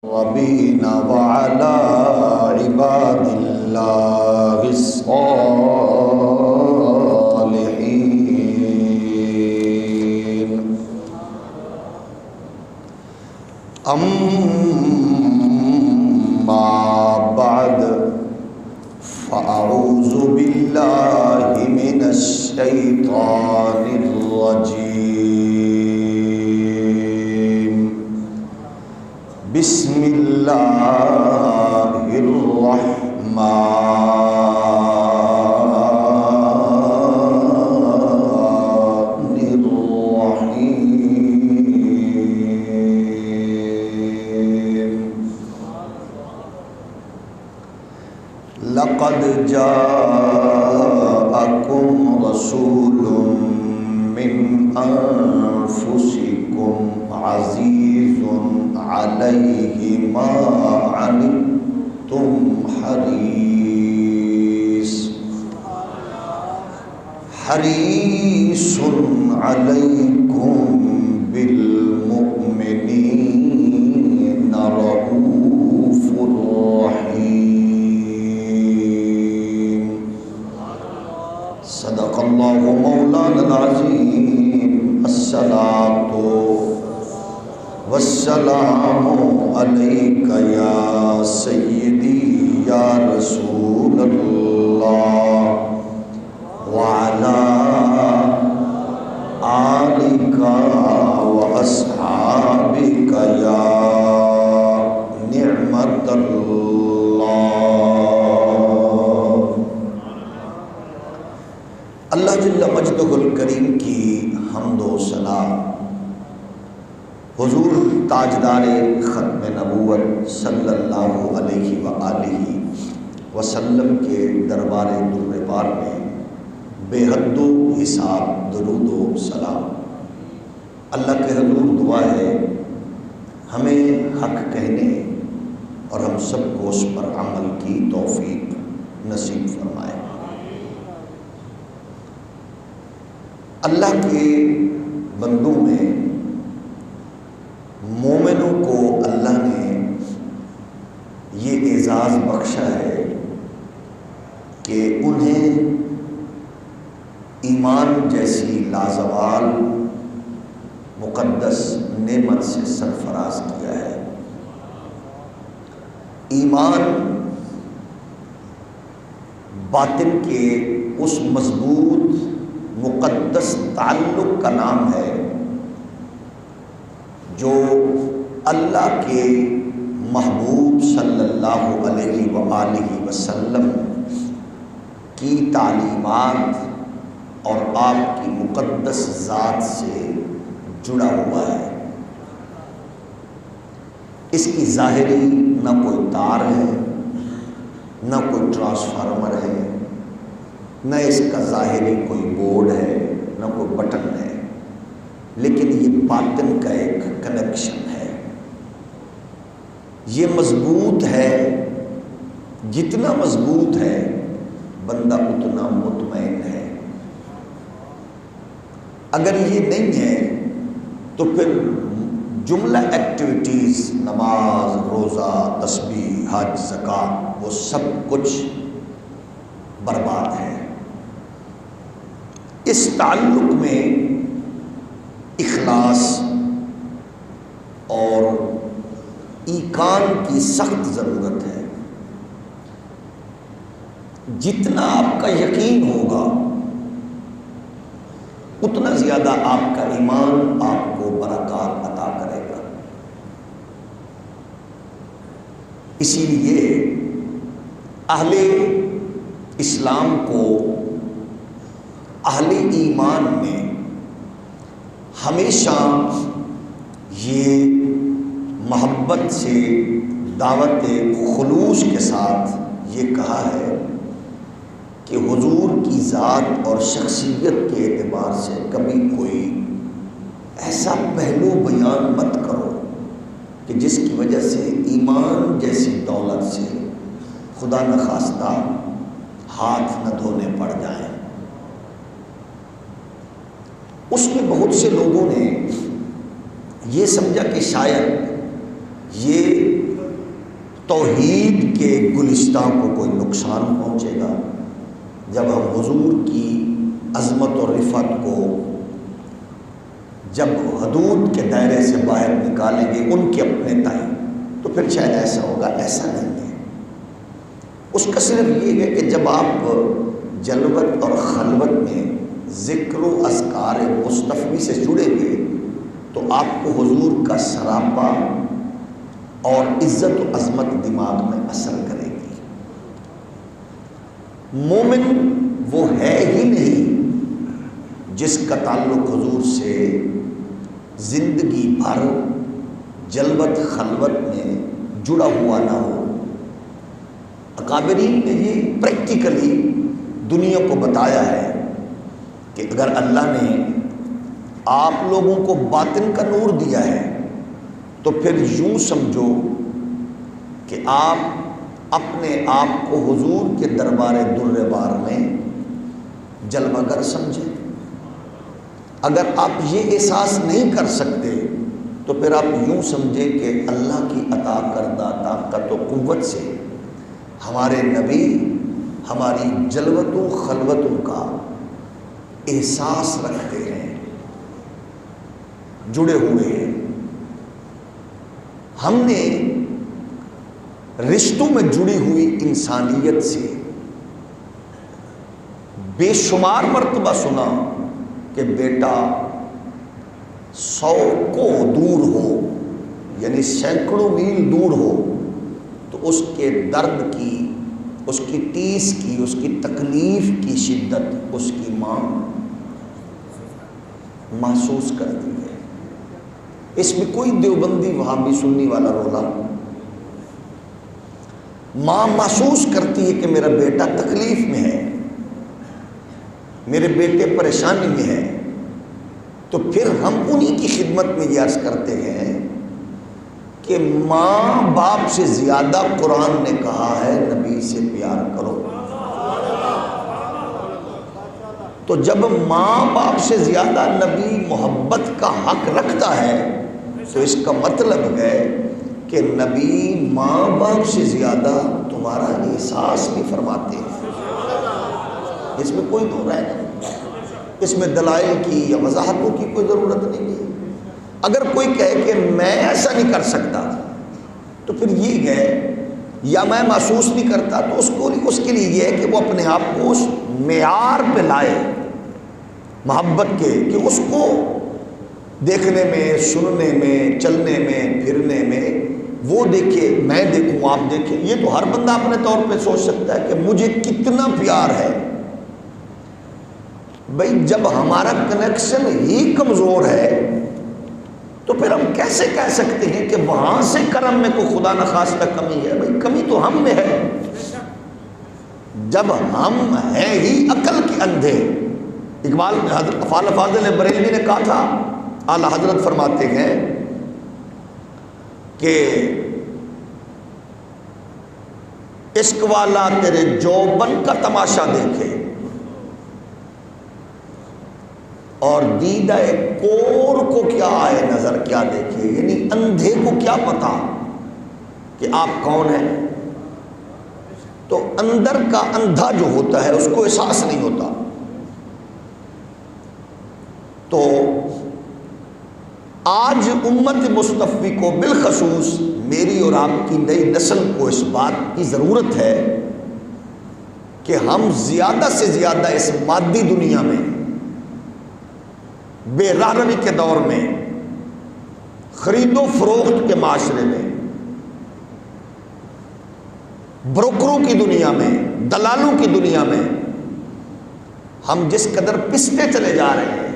ربين وعلى عباد الله الصالحين أما بعد فأعوذ بالله من الشيطان الرجيم بسم اللہ الرحمن الرحیم لقد جاءكم رسول من أنفسكم عزيز عليه ما عنتم حريص عليكم بالمؤمنين رؤوف رحيم صدق الله مولانا العظيم الصلاة والسلام علیک یا سیدی یا رسول اللہ وعلی آلک واصحابک یا نعمت اللہ جل مجدہ الکریم کی حمد و ثنا حضور تاجدار ختم نبوت صلی اللہ علیہ وآلہ وسلم کے دربار در پار میں بے حد و حساب درود و سلام۔ اللہ کے حضور دعا ہے ہمیں حق کہنے اور ہم سب کو اس پر عمل کی توفیق نصیب فرمائے۔ اللہ کے بندوں میں مومنوں کو اللہ نے یہ اعزاز بخشا ہے کہ انہیں ایمان جیسی لازوال مقدس نعمت سے سرفراز کیا ہے۔ ایمان باطن کے اس مضبوط مقدس تعلق کا نام ہے جو اللہ کے محبوب صلی اللہ علیہ وآلہ وسلم کی تعلیمات اور آپ کی مقدس ذات سے جڑا ہوا ہے۔ اس کی ظاہری نہ کوئی تار ہے، نہ کوئی ٹرانسفارمر ہے، نہ اس کا ظاہری کوئی بورڈ ہے، نہ کوئی بٹن ہے، لیکن یہ باطن کا ایک کنیکشن ہے۔ یہ مضبوط ہے، جتنا مضبوط ہے بندہ اتنا مطمئن ہے۔ اگر یہ نہیں ہے تو پھر جملہ ایکٹیویٹیز نماز، روزہ، تسبیح، حج، زکوٰۃ وہ سب کچھ برباد ہے۔ اس تعلق میں اخلاص اور ایقان کی سخت ضرورت ہے۔ جتنا آپ کا یقین ہوگا اتنا زیادہ آپ کا ایمان آپ کو برکات عطا کرے گا۔ اسی لیے اہل اسلام کو اہل ایمان میں ہمیشہ یہ محبت سے دعوت خلوص کے ساتھ یہ کہا ہے کہ حضور کی ذات اور شخصیت کے اعتبار سے کبھی کوئی ایسا پہلو بیان مت کرو کہ جس کی وجہ سے ایمان جیسی دولت سے خدا نخواستہ ہاتھ نہ دھونے پڑ جائیں۔ اس میں بہت سے لوگوں نے یہ سمجھا کہ شاید یہ توحید کے گلستان کو کوئی نقصان پہنچے گا جب ہم حضور کی عظمت اور رفعت کو جب حدود کے دائرے سے باہر نکالیں گے ان کے اپنے تائیں، تو پھر شاید ایسا ہوگا. ایسا نہیں ہے. اس کا صرف یہ ہے کہ جب آپ جلوت اور خلوت میں ذکر و اذکار مصطفی سے جڑیں گے تو آپ کو حضور کا سراپا اور عزت و عظمت دماغ میں اثر کرے گی. مومن وہ ہے ہی نہیں جس کا تعلق حضور سے زندگی بھر جلوت خلوت میں جڑا ہوا نہ ہو. اکابرین نے یہ پریکٹیکلی دنیا کو بتایا ہے کہ اگر اللہ نے آپ لوگوں کو باطن کا نور دیا ہے تو پھر یوں سمجھو کہ آپ اپنے آپ کو حضور کے دربار در بار میں جلوہ گر سمجھیں. اگر آپ یہ احساس نہیں کر سکتے تو پھر آپ یوں سمجھیں کہ اللہ کی عطا کردہ طاقت و قوت سے ہمارے نبی ہماری جلوتوں خلوتوں کا احساس رکھتے ہیں، جڑے ہوئے ہیں. ہم نے رشتوں میں جڑی ہوئی انسانیت سے بے شمار مرتبہ سنا کہ بیٹا 100 کو دور ہو، یعنی سینکڑوں میل دور ہو، تو اس کے درد کی، اس کی ٹیس کی، اس کی تکلیف کی شدت اس کی ماں محسوس کرتی ہے. اس میں کوئی دیوبندی وہابی سنی والا رولا. ماں محسوس کرتی ہے کہ میرا بیٹا تکلیف میں ہے، میرے بیٹے پریشانی میں ہے. تو پھر ہم انہی کی خدمت میں یہ عرض کرتے ہیں کہ ماں باپ سے زیادہ قرآن نے کہا ہے نبی سے پیار کرو. تو جب ماں باپ سے زیادہ نبی محبت کا حق رکھتا ہے تو اس کا مطلب ہے کہ نبی ماں باپ سے زیادہ تمہارا احساس بھی فرماتے ہیں. اس میں کوئی دو رائے نہیں، اس میں دلائل کی یا وضاحتوں کی کوئی ضرورت نہیں ہے. اگر کوئی کہے کہ میں ایسا نہیں کر سکتا تو پھر یہ ہے، یا میں محسوس نہیں کرتا، تو اس کے لیے یہ ہے کہ وہ اپنے آپ کو اس معیار پہ لائے محبت کے کہ اس کو دیکھنے میں، سننے میں، چلنے میں، پھرنے میں وہ دیکھے، میں دیکھوں، آپ دیکھیں. یہ تو ہر بندہ اپنے طور پہ سوچ سکتا ہے کہ مجھے کتنا پیار ہے. بھئی جب ہمارا کنیکشن ہی کمزور ہے تو پھر ہم کیسے کہہ سکتے ہیں کہ وہاں سے کرم میں کوئی خدا نخواستہ کمی ہے؟ بھئی کمی تو ہم میں ہے. جب ہم ہیں ہی عقل کے اندھے. اقبال حضرت فاضل بریلوی نے کہا تھا، اعلیٰ حضرت فرماتے ہیں کہ عشق والا تیرے جوبن کا تماشا دیکھے اور دیدہ کور کو کیا آئے نظر کیا دیکھے. یعنی اندھے کو کیا پتا کہ آپ کون ہیں. تو اندر کا اندھا جو ہوتا ہے اس کو احساس نہیں ہوتا. تو آج امت مصطفی کو بالخصوص میری اور آپ کی نئی نسل کو اس بات کی ضرورت ہے کہ ہم زیادہ سے زیادہ اس مادی دنیا میں، بے راہروی کے دور میں، خرید و فروخت کے معاشرے میں، بروکروں کی دنیا میں، دلالوں کی دنیا میں ہم جس قدر پستے چلے جا رہے ہیں،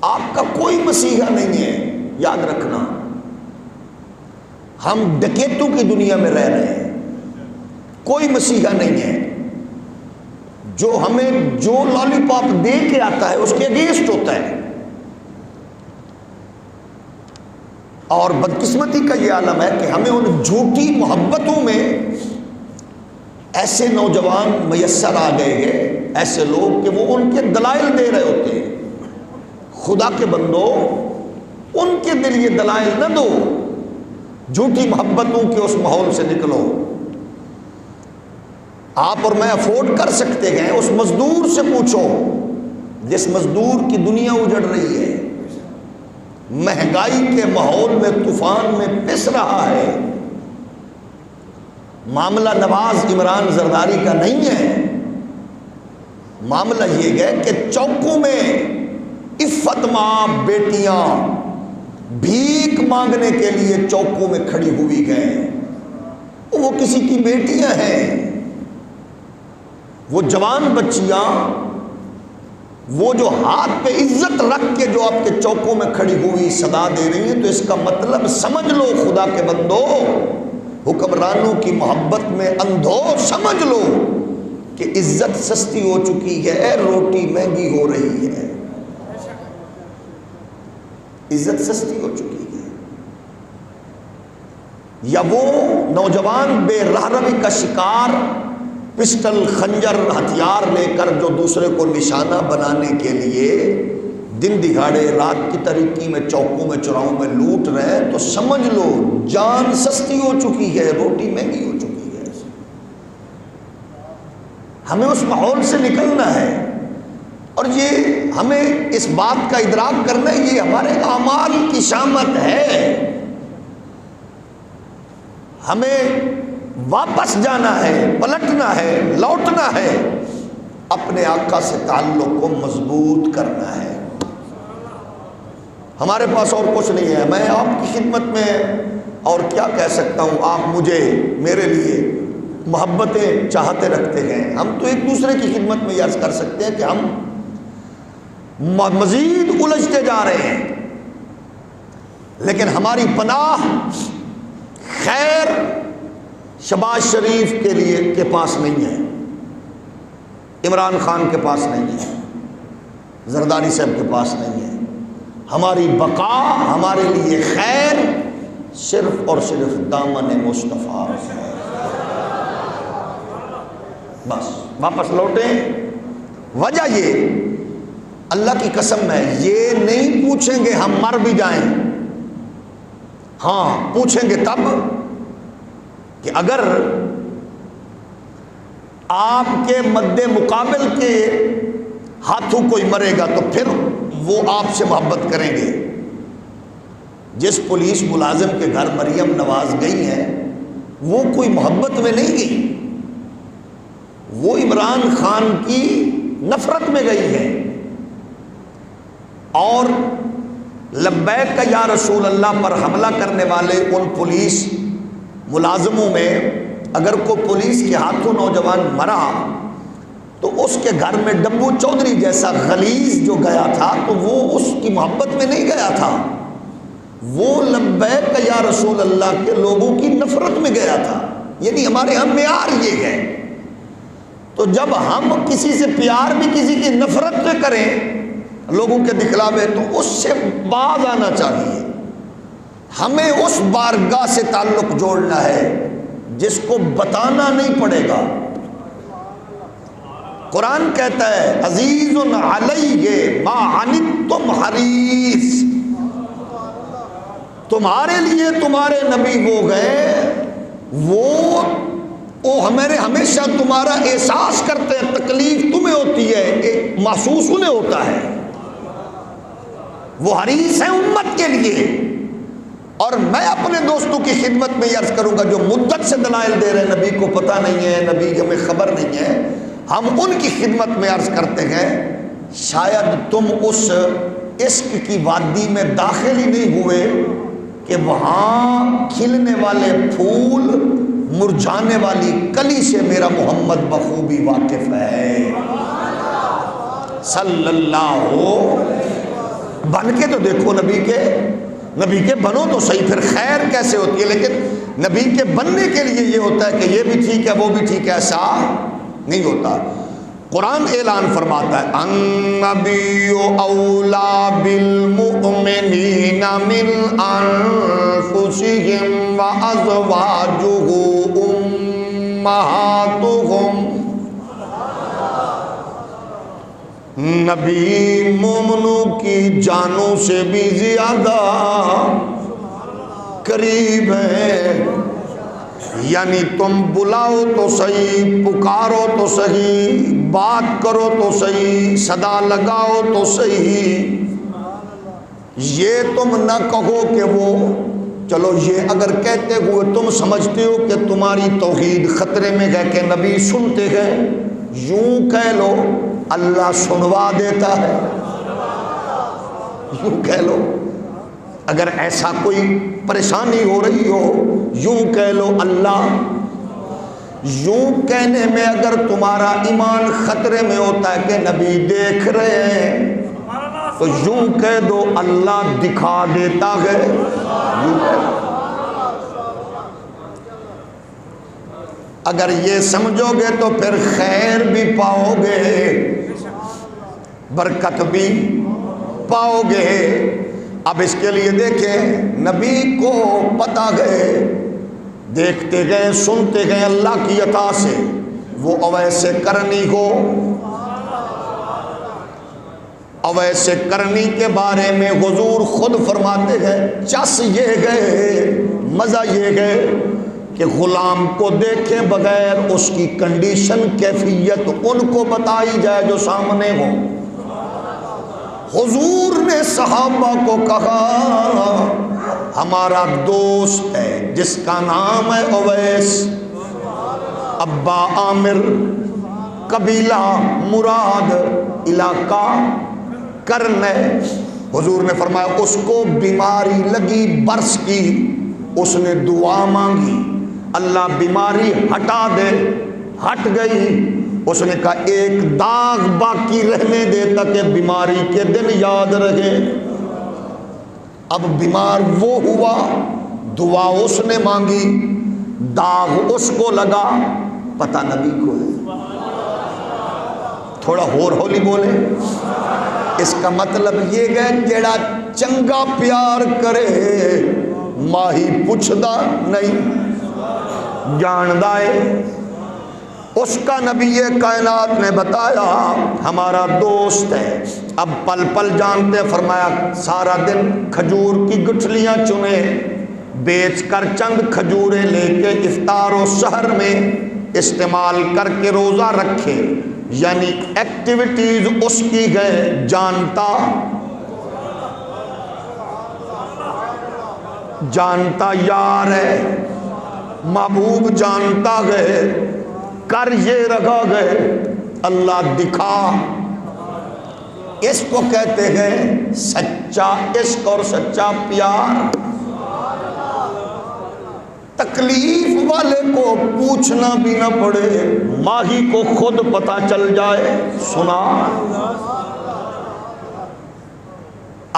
آپ کا کوئی مسیحا نہیں ہے. یاد رکھنا، ہم ڈکیتوں کی دنیا میں رہ رہے ہیں. کوئی مسیحا نہیں ہے. جو ہمیں جو لالی پاپ دے کے آتا ہے اس کے اگینسٹ ہوتا ہے. اور بدقسمتی کا یہ عالم ہے کہ ہمیں ان جھوٹی محبتوں میں ایسے نوجوان میسر آ گئے ہیں، ایسے لوگ کہ وہ ان کے دلائل دے رہے ہوتے ہیں. خدا کے بندو، ان کے دل یہ دلائل نہ دو جھوٹی محبتوں کے اس ماحول سے نکلو. آپ اور میں افورڈ کر سکتے ہیں. اس مزدور سے پوچھو جس مزدور کی دنیا اجڑ رہی ہے, مہنگائی کے ماحول میں طوفان میں پس رہا ہے. معاملہ نواز عمران زرداری کا نہیں ہے. معاملہ یہ ہے کہ چوکوں میں عفت ماں بیٹیاں بھیک مانگنے کے لیے چوکوں میں کھڑی ہوئی گئے. وہ کسی کی بیٹیاں ہیں, وہ جوان بچیاں, وہ جو ہاتھ پہ عزت رکھ کے جو آپ کے چوکوں میں کھڑی ہوئی صدا دے رہی ہیں. تو اس کا مطلب سمجھ لو خدا کے بندو, حکمرانوں کی محبت میں اندھو, سمجھ لو کہ عزت سستی ہو چکی ہے, روٹی مہنگی ہو رہی ہے. عزت سستی ہو چکی ہے. یا وہ نوجوان بے رہروی کا شکار پسٹل خنجر ہتھیار لے کر جو دوسرے کو نشانہ بنانے کے لیے دن دہاڑے رات کی تاریکی میں چوکوں میں چوراہوں میں لوٹ رہے ہیں, تو سمجھ لو جان سستی ہو چکی ہے, روٹی مہنگی ہو چکی ہے. ہمیں اس ماحول سے نکلنا ہے, اور یہ ہمیں اس بات کا ادراک کرنا ہے, یہ ہمارے اعمال کی شامت ہے. ہمیں واپس جانا ہے, پلٹنا ہے, لوٹنا ہے, اپنے آقا سے تعلق کو مضبوط کرنا ہے. ہمارے پاس اور کچھ نہیں ہے. میں آپ کی خدمت میں اور کیا کہہ سکتا ہوں. آپ مجھے میرے لیے محبتیں چاہتے رکھتے ہیں. ہم تو ایک دوسرے کی خدمت میں یہ عرض کر سکتے ہیں کہ ہم مزید الجھتے جا رہے ہیں, لیکن ہماری پناہ خیر شہباز شریف کے لیے کے پاس نہیں ہے, عمران خان کے پاس نہیں ہے, زرداری صاحب کے پاس نہیں ہے. ہماری بقا, ہمارے لیے خیر صرف اور صرف دامن مصطفیٰ ہے. بس واپس لوٹیں. وجہ یہ, اللہ کی قسم ہے, یہ نہیں پوچھیں گے ہم مر بھی جائیں. ہاں پوچھیں گے تب کہ اگر آپ کے مد مقابل کے ہاتھوں کوئی مرے گا تو پھر وہ آپ سے محبت کریں گے. جس پولیس ملازم کے گھر مریم نواز گئی ہیں وہ کوئی محبت میں نہیں گئی, وہ عمران خان کی نفرت میں گئی ہے. اور لبیک کا یا رسول اللہ پر حملہ کرنے والے ان پولیس ملازموں میں اگر کوئی پولیس کے ہاتھوں نوجوان مرا تو اس کے گھر میں ڈبو چودھری جیسا غلیظ جو گیا تھا تو وہ اس کی محبت میں نہیں گیا تھا, وہ لبیک یا رسول اللہ کے لوگوں کی نفرت میں گیا تھا. یعنی ہمارے ہم معیار یہ ہے. تو جب ہم کسی سے پیار بھی کسی کی نفرت سے کریں لوگوں کے دکھلاوے, تو اس سے باز آنا چاہیے. ہمیں اس بارگاہ سے تعلق جوڑنا ہے جس کو بتانا نہیں پڑے گا. قرآن کہتا ہے عزیز علیہ ما عنتم حریص, تمہارے لیے تمہارے نبی وہ گئے, وہ ہمیشہ تمہارا احساس کرتے ہیں, تکلیف تمہیں ہوتی ہے, محسوس انہیں ہوتا ہے. وہ حریص ہیں امت کے لیے. اور میں اپنے دوستوں کی خدمت میں یہ عرض کروں گا جو مدت سے دلائل دے رہے ہیں نبی کو پتہ نہیں ہے, نبی ہمیں خبر نہیں ہے, ہم ان کی خدمت میں عرض کرتے ہیں شاید تم اس عشق کی وادی میں داخل ہی نہیں ہوئے کہ وہاں کھلنے والے پھول مرجھانے والی کلی سے میرا محمد بخوبی واقف ہے صلی اللہ. بن کے تو دیکھو نبی کے بنو تو صحیح, پھر خیر کیسے ہوتی ہے. لیکن نبی کے بننے کے لیے یہ ہوتا ہے کہ یہ بھی ٹھیک ہے وہ بھی ٹھیک ہے, ایسا نہیں ہوتا. قرآن اعلان فرماتا ہے النبی اولا بالمؤمنین من انفسہم وازواجہ امہاتہم. نبی مومنوں کی جانوں سے بھی زیادہ قریب ہے، یعنی تم بلاؤ تو صحیح، پکارو تو صحیح، بات کرو تو صحیح، صدا لگاؤ تو صحیح، یہ تم نہ کہو کہ وہ، چلو یہ اگر کہتے ہوئے تم سمجھتے ہو کہ تمہاری توحید خطرے میں ہے کہ نبی سنتے ہیں، یوں کہہ لو اللہ سنوا دیتا ہے، یوں کہہ لو اگر ایسا کوئی پریشانی ہو رہی ہو، یوں کہہ لو اللہ، یوں کہنے میں اگر تمہارا ایمان خطرے میں ہوتا ہے کہ نبی دیکھ رہے ہیں تو یوں کہہ دو اللہ دکھا دیتا ہے، یوں کہہ دو۔ اگر یہ سمجھو گے تو پھر خیر بھی پاؤ گے، برکت بھی پاؤ گے۔ اب اس کے لیے دیکھیں نبی کو پتہ گئے، دیکھتے گئے سنتے گئے اللہ کی عطا سے، وہ اویس کرنی کو، اویس کرنی کے بارے میں حضور خود فرماتے گئے، چس یہ گئے، مزہ یہ گئے کہ غلام کو دیکھے بغیر اس کی کنڈیشن کیفیت ان کو بتائی جائے جو سامنے ہو۔ حضور نے صحابہ کو کہا ہمارا دوست ہے جس کا نام ہے اویس، ابا عامر، قبیلہ مراد، علاقہ کرن ہے۔ حضور نے فرمایا اس کو بیماری لگی برس کی، اس نے دعا مانگی اللہ بیماری ہٹا دے، ہٹ گئی۔ اس نے کہا ایک داغ باقی رہنے دے تاکہ بیماری کے دن یاد رہے۔ اب بیمار وہ ہوا، دعا اس نے مانگی، داغ اس کو لگا، پتہ نبی کو ہے۔ تھوڑا ہولی بولے، اس کا مطلب یہ ہے جیڑا چنگا پیار کرے ماہی پوچھدا نہیں، جاندہ ہے، اس کا نبی کائنات نے بتایا ہمارا دوست ہے۔ اب پل پل جانتے، فرمایا سارا دن کھجور کی گٹھلیاں چنے، بیچ کر چند کھجوریں لے کے افطار و سحر میں استعمال کر کے روزہ رکھے، یعنی ایکٹیویٹیز اس کی گئے، جانتا یار ہے، محبوب جانتا گئے، کر یہ رکھا گئے، اللہ دکھا۔ اس کو کہتے ہیں سچا عشق اور سچا پیار۔ تکلیف والے کو پوچھنا بھی نہ پڑے، ماہی کو خود پتہ چل جائے، سنا۔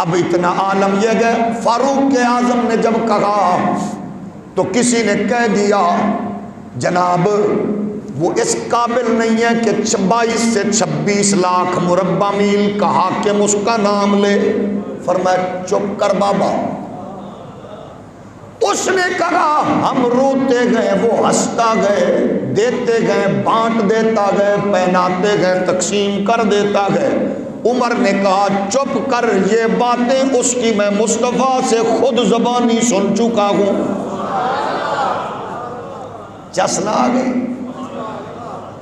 اب اتنا عالم یہ گئے، فاروق اعظم نے جب کہا تو کسی نے کہہ دیا جناب وہ اس قابل نہیں ہے کہ 22 سے 26 لاکھ مربع میل کا حاکم اس کا نام لے۔ فرمایا چپ کر بابا۔ اس نے کہا ہم روتے گئے، وہ ہنستا گئے، دیتے گئے، بانٹ دیتا گئے، پہناتے گئے، تقسیم کر دیتا گئے۔ عمر نے کہا چپ کر، یہ باتیں اس کی میں مصطفیٰ سے خود زبانی سن چکا ہوں۔ چسنا آ گئی۔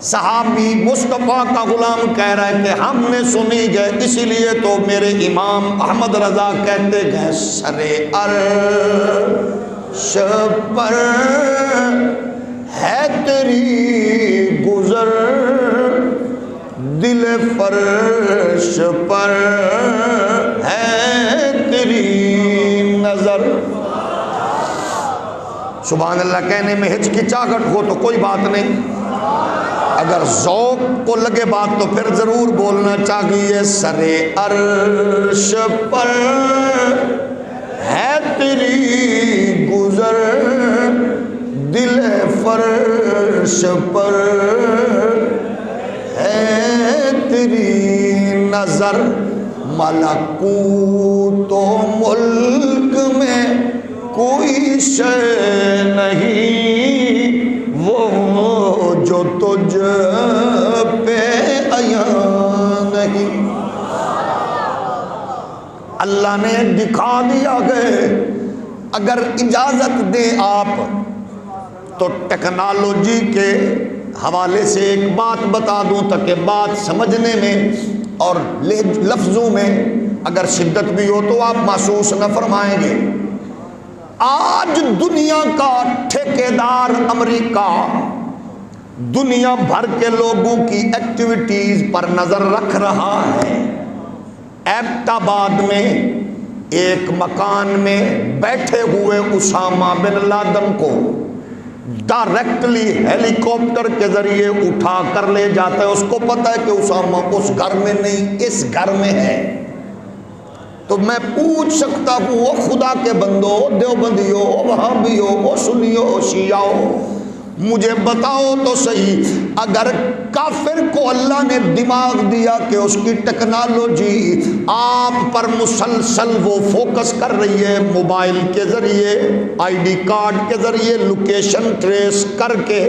صحابی مصطفیٰ کا غلام کہہ رہا ہے کہ ہم نے سنی گئے، اسی لیے تو میرے امام احمد رضا کہتے گئے سرے عرش پر ہے تیری گزر، دل فرش پر ہے تیری نظر۔ سبحان اللہ کہنے میں ہچکچاہٹ ہو تو کوئی بات نہیں، اگر ذوق کو لگے بات تو پھر ضرور بولنا چاہیے۔ سرے عرش پر ہے تیری گزر، دل فرش پر ہے تیری نظر، ملکوت و ملک میں کوئی شے نہیں وہ جو تجھ پہ عیاں نہیں۔ اللہ نے دکھا دیا گئے اگر اجازت دیں آپ تو ٹیکنالوجی کے حوالے سے ایک بات بتا دوں تاکہ بات سمجھنے میں اور لفظوں میں اگر شدت بھی ہو تو آپ محسوس نہ فرمائیں گے۔ آج دنیا کا ٹھیکیدار امریکہ دنیا بھر کے لوگوں کی ایکٹیویٹیز پر نظر رکھ رہا ہے۔ ایبٹ آباد میں ایک مکان میں بیٹھے ہوئے اسامہ بن لادن کو ڈائریکٹلی ہیلی کاپٹر کے ذریعے اٹھا کر لے جاتا ہے۔ اس کو پتہ ہے کہ اسامہ اس گھر میں نہیں، اس گھر میں ہے۔ تو میں پوچھ سکتا ہوں، وہ خدا کے بندو، دیوبندیو، وہابیو، سنیو، شیعو، مجھے بتاؤ تو صحیح، اگر کافر کو اللہ نے دماغ دیا کہ اس کی ٹیکنالوجی آپ پر مسلسل وہ فوکس کر رہی ہے، موبائل کے ذریعے، آئی ڈی کارڈ کے ذریعے لوکیشن ٹریس کر کے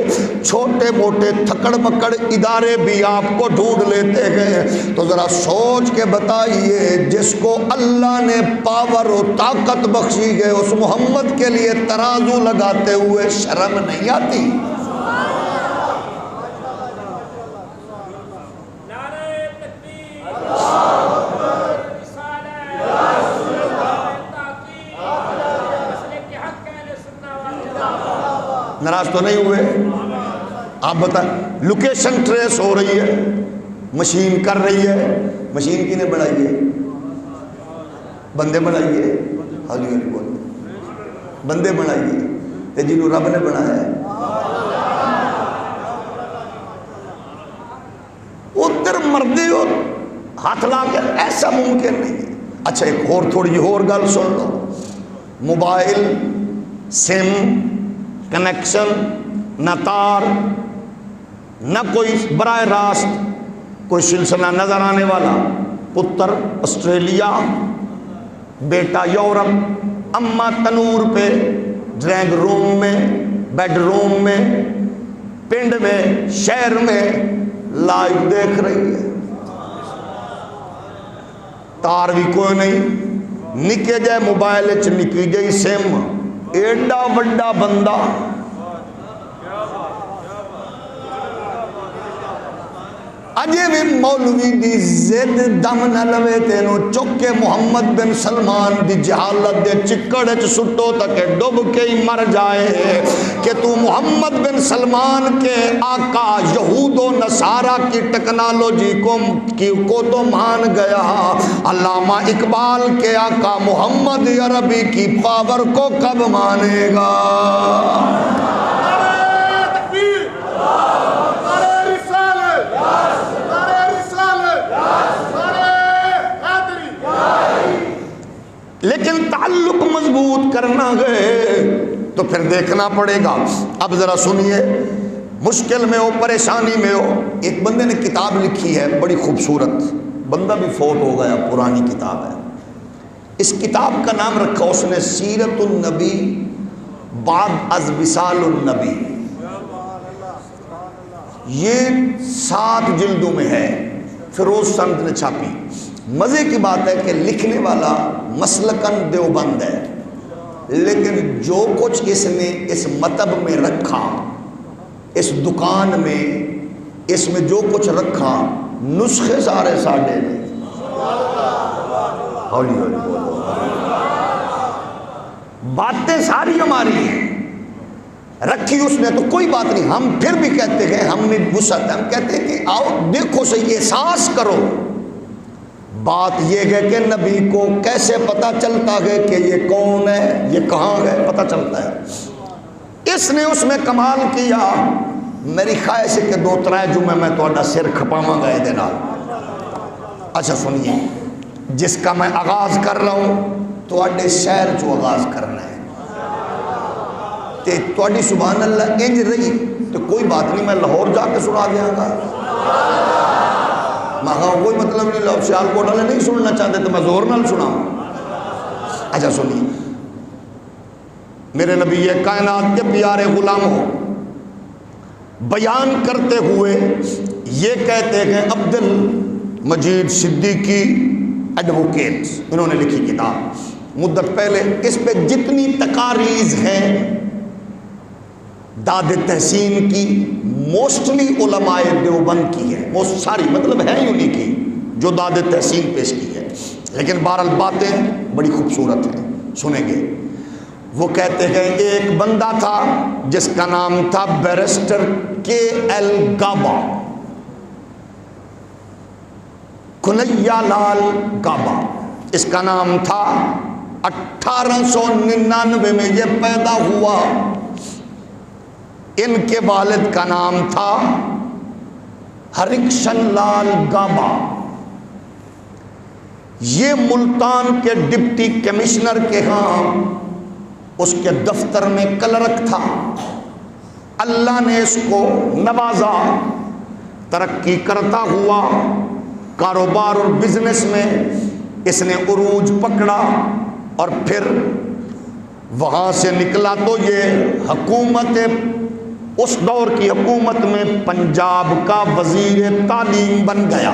چھوٹے موٹے تھکڑ مکڑ ادارے بھی آپ کو ڈھونڈ لیتے ہیں، تو ذرا سوچ کے بتائیے جس کو اللہ نے پاور و طاقت بخشی ہے اس محمد کے لیے ترازو لگاتے ہوئے شرم نہیں آتی؟ ناراض تو نہیں ہوئے؟ آپ بتائیں، لوکیشن ٹریس ہو رہی ہے، مشین کر رہی ہے۔ مشین کی نے بنائی ہے؟ بندے بنائیے، حالی حالی بول، بندے بنائیے جنہوں رب نے بنایا ہے۔ ادھر مردے ہو ہاتھ لا کے، ایسا ممکن نہیں ہے۔ اچھا ایک اور تھوڑی اور گل سن لو، موبائل سم کنیکشن، نہ تار، نہ کوئی براہ راست کوئی سلسلہ نظر آنے والا، پتر آسٹریلیا، بیٹا یورپ، اماں تنور پہ، ڈرائنگ روم میں، بیڈ روم میں، پنڈ میں، شہر میں لائیو دیکھ رہی ہے۔ تار بھی کوئی نہیں، نکے جائے موبائل چ نکی جائے سم، ایڈا وڈا بندہ اجے بھی مولوی دی زد دم نہ لوے تینو چک کے محمد بن سلمان دی جہالت دے چکڑ چ سٹو تک ڈب کے ہی مر جائے کہ تو محمد بن سلمان کے آقا یہود و نصارہ کی ٹیکنالوجی کو تو مان گیا، علامہ اقبال کے آقا محمد عربی کی پاور کو کب مانے گا؟ لیکن تعلق مضبوط کرنا گئے تو پھر دیکھنا پڑے گا۔ اب ذرا سنیے، مشکل میں ہو، پریشانی میں ہو، ایک بندے نے کتاب لکھی ہے بڑی خوبصورت، بندہ بھی فوت ہو گیا، پرانی کتاب ہے۔ اس کتاب کا نام رکھا اس نے سیرت النبی بعد از وصال النبی۔ یہ 7 جلدوں میں ہے، فیروز سند نے چھاپی۔ مزے کی بات ہے کہ لکھنے والا مسلکن دیوبند ہے، لیکن جو کچھ اس نے اس مطب میں رکھا، اس دکان میں، اس میں جو کچھ رکھا، نسخے سارے ساڑھے نے۔ ہولی ہولی بولو، باتیں ساری ہماری ہیں، رکھی اس نے تو کوئی بات نہیں۔ ہم پھر بھی کہتے ہیں، ہم نے وسعت، ہم کہتے ہیں کہ آؤ دیکھو صحیح، احساس کرو۔ بات یہ ہے کہ نبی کو کیسے پتہ چلتا ہے کہ یہ کون ہے، یہ کہاں ہے، پتہ چلتا ہے۔ اس نے اس میں کمال کیا۔ میری خواہش ہے کہ 2-3 جمعے میں تھوڑا سر کھپاواں گا یہ نال۔ اچھا سنیے، جس کا میں آغاز کر رہا ہوں تواڈے شہر چو آغاز کرنا ہے، تے تواڈی سبحان اللہ انج رہی تو کوئی بات نہیں، میں لاہور جا کے سنا دیا گا۔ ماں کوئی مطلب نہیں، لوگ سیال کوٹ والے نہیں سننا چاہتے تو میں زور نال سناؤں۔ اچھا سنیے، میرے نبی یہ کائنات کے پیارے غلاموں، بیان کرتے ہوئے یہ کہتے ہیں، عبد المجید صدیقی ایڈوکیٹ، انہوں نے لکھی کتاب، مدت پہلے، اس پہ جتنی تقاریض ہیں داد تحسین کی موسٹلی علماء دیوبند کی ہے، ساری مطلب ہے انہیں کی جو داد تحسین پیش کی ہے، لیکن بہرحال باتیں بڑی خوبصورت ہیں، سنیں گے۔ وہ کہتے ہیں ایک بندہ تھا جس کا نام تھا بیرسٹر کے ایل گابا، کنیا لال گابا اس کا نام تھا۔ 1899 میں یہ پیدا ہوا۔ ان کے والد کا نام تھا ہریکشن لال گابا۔ یہ ملتان کے ڈپٹی کمشنر کے ہاں اس کے دفتر میں کلرک تھا۔ اللہ نے اس کو نوازا، ترقی کرتا ہوا کاروبار اور بزنس میں اس نے عروج پکڑا، اور پھر وہاں سے نکلا تو یہ حکومت، اس دور کی حکومت میں پنجاب کا وزیر تعلیم بن گیا۔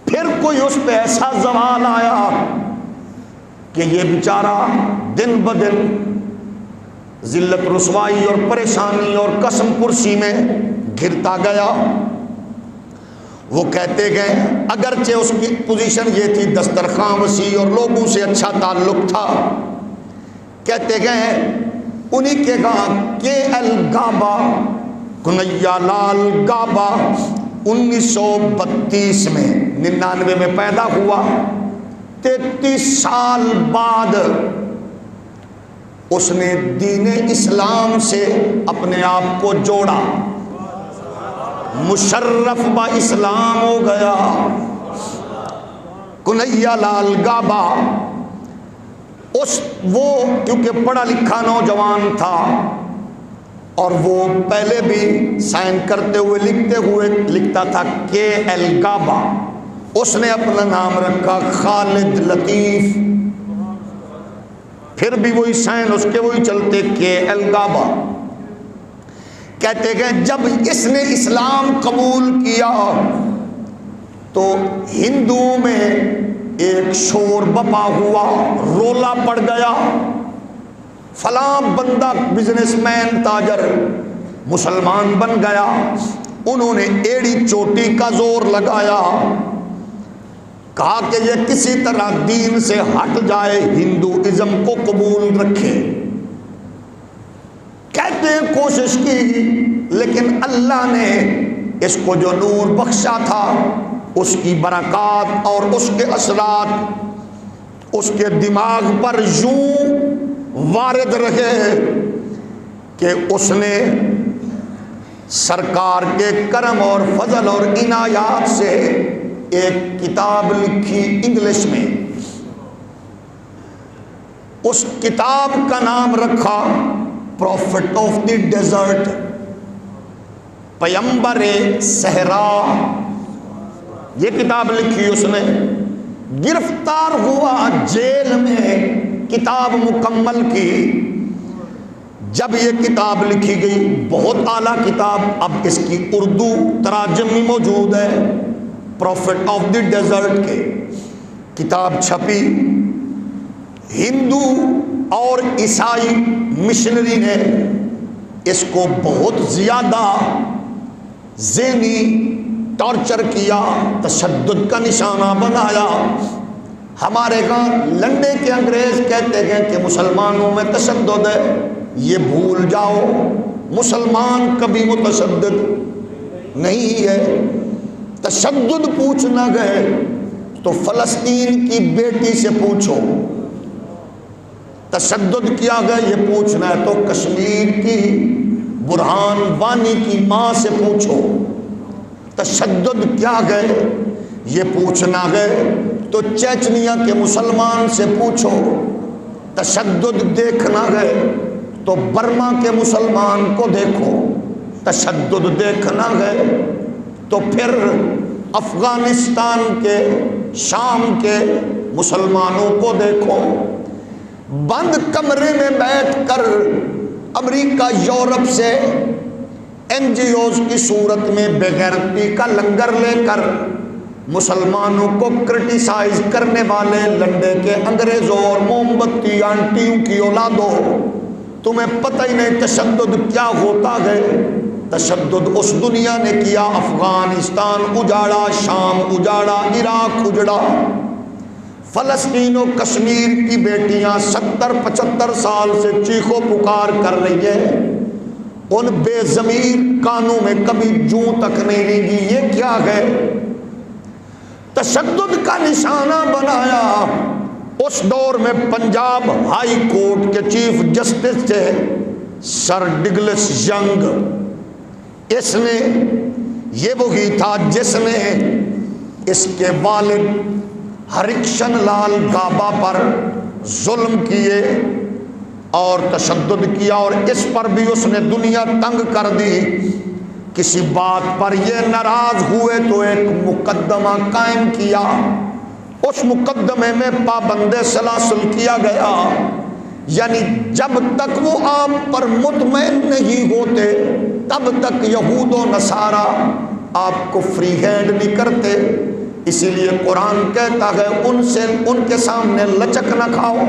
پھر کوئی اس پہ ایسا زوال آیا کہ یہ بیچارہ دن بدن ذلت رسوائی اور پریشانی اور قسم پرسی میں گھرتا گیا۔ وہ کہتے گئے، اگرچہ اس کی پوزیشن یہ تھی دسترخوان وسیع اور لوگوں سے اچھا تعلق تھا، کہتے گئے انہی کے گاں کے ایل گابا، کنیا لال گابا 1932 میں 99 میں پیدا ہوا۔ 33 سال بعد اس نے دین اسلام سے اپنے آپ کو جوڑا، مشرف با اسلام ہو گیا۔ کنیا لال گابا وہ کیونکہ پڑھا لکھا نوجوان تھا، اور وہ پہلے بھی سائن کرتے ہوئے لکھتا تھا کے ایل گابا، اس نے اپنا نام رکھا خالد لطیف، پھر بھی وہی سائن اس کے وہی چلتے کے ایل گابا۔ کہتے گئے جب اس نے اسلام قبول کیا تو ہندوؤں میں ایک شور بپا ہوا، رولا پڑ گیا، فلاں بندہ بزنس مین تاجر مسلمان بن گیا۔ انہوں نے ایڑی چوٹی کا زور لگایا، کہا کہ یہ کسی طرح دین سے ہٹ جائے، ہندوازم کو قبول رکھے۔ کہتے ہیں کوشش کی، لیکن اللہ نے اس کو جو نور بخشا تھا، اس کی برکات اور اس کے اثرات اس کے دماغ پر یوں وارد رہے کہ اس نے سرکار کے کرم اور فضل اور عنایات سے ایک کتاب لکھی انگلش میں۔ اس کتاب کا نام رکھا پروفٹ آف دی ڈیزرٹ، پیمبر صحرا۔ یہ کتاب لکھی اس نے، گرفتار ہوا جیل میں، کتاب مکمل کی۔ جب یہ کتاب لکھی گئی، بہت اعلیٰ کتاب، اب اس کی اردو تراجم بھی موجود ہے، پروفٹ آف دی ڈیزرٹ کے کتاب چھپی۔ ہندو اور عیسائی مشنری نے اس کو بہت زیادہ ذہنی ٹارچر کیا، تشدد کا نشانہ بنایا۔ ہمارے ہاں لنڈے کے انگریز کہتے ہیں کہ مسلمانوں میں تشدد ہے، یہ بھول جاؤ، مسلمان کبھی متشدد نہیں ہے۔ تشدد پوچھنا گئے تو فلسطین کی بیٹی سے پوچھو، تشدد کیا گیا یہ پوچھنا ہے تو کشمیر کی برہان وانی کی ماں سے پوچھو، تشدد کیا گئے یہ پوچھنا گئے تو چیچنیا کے مسلمان سے پوچھو، تشدد دیکھنا گئے تو برما کے مسلمان کو دیکھو، تشدد دیکھنا گئے تو پھر افغانستان کے شام کے مسلمانوں کو دیکھو۔ بند کمرے میں بیٹھ کر امریکہ یورپ سے این جی اوز کی صورت میں بے غیرتی کا لنگر لے کر مسلمانوں کو کرٹیسائز کرنے والے لنڈے کے انگریزوں اور موم بتی آنٹیوں کی اولادوں، تمہیں پتہ ہی نہیں تشدد کیا ہوتا ہے۔ تشدد اس دنیا نے کیا، افغانستان اجاڑا، شام اجاڑا، عراق اجڑا، فلسطین و کشمیر کی بیٹیاں 70-75 سال سے چیخو پکار کر رہی ہے، ان بے ضمیر کانوں میں کبھی جوں تک نہیں رینگی۔ یہ کیا ہے؟ تشدد کا نشانہ بنایا۔ اس دور میں پنجاب ہائی کورٹ کے چیف جسٹس تھے سر ڈگلس ینگ۔ اس نے، یہ وہی تھا جس نے اس کے والد ہریکشن لال گابا پر ظلم کیے اور تشدد کیا، اور اس پر بھی اس نے دنیا تنگ کر دی۔ کسی بات پر یہ ناراض ہوئے تو ایک مقدمہ قائم کیا، اس مقدمے میں پابند سلاسل کیا گیا، یعنی جب تک وہ آپ پر مطمئن نہیں ہوتے تب تک یہود و نصارہ آپ کو فری ہینڈ نہیں کرتے۔ اسی لیے قرآن کہتا ہے ان کے سامنے لچک نہ کھاؤ۔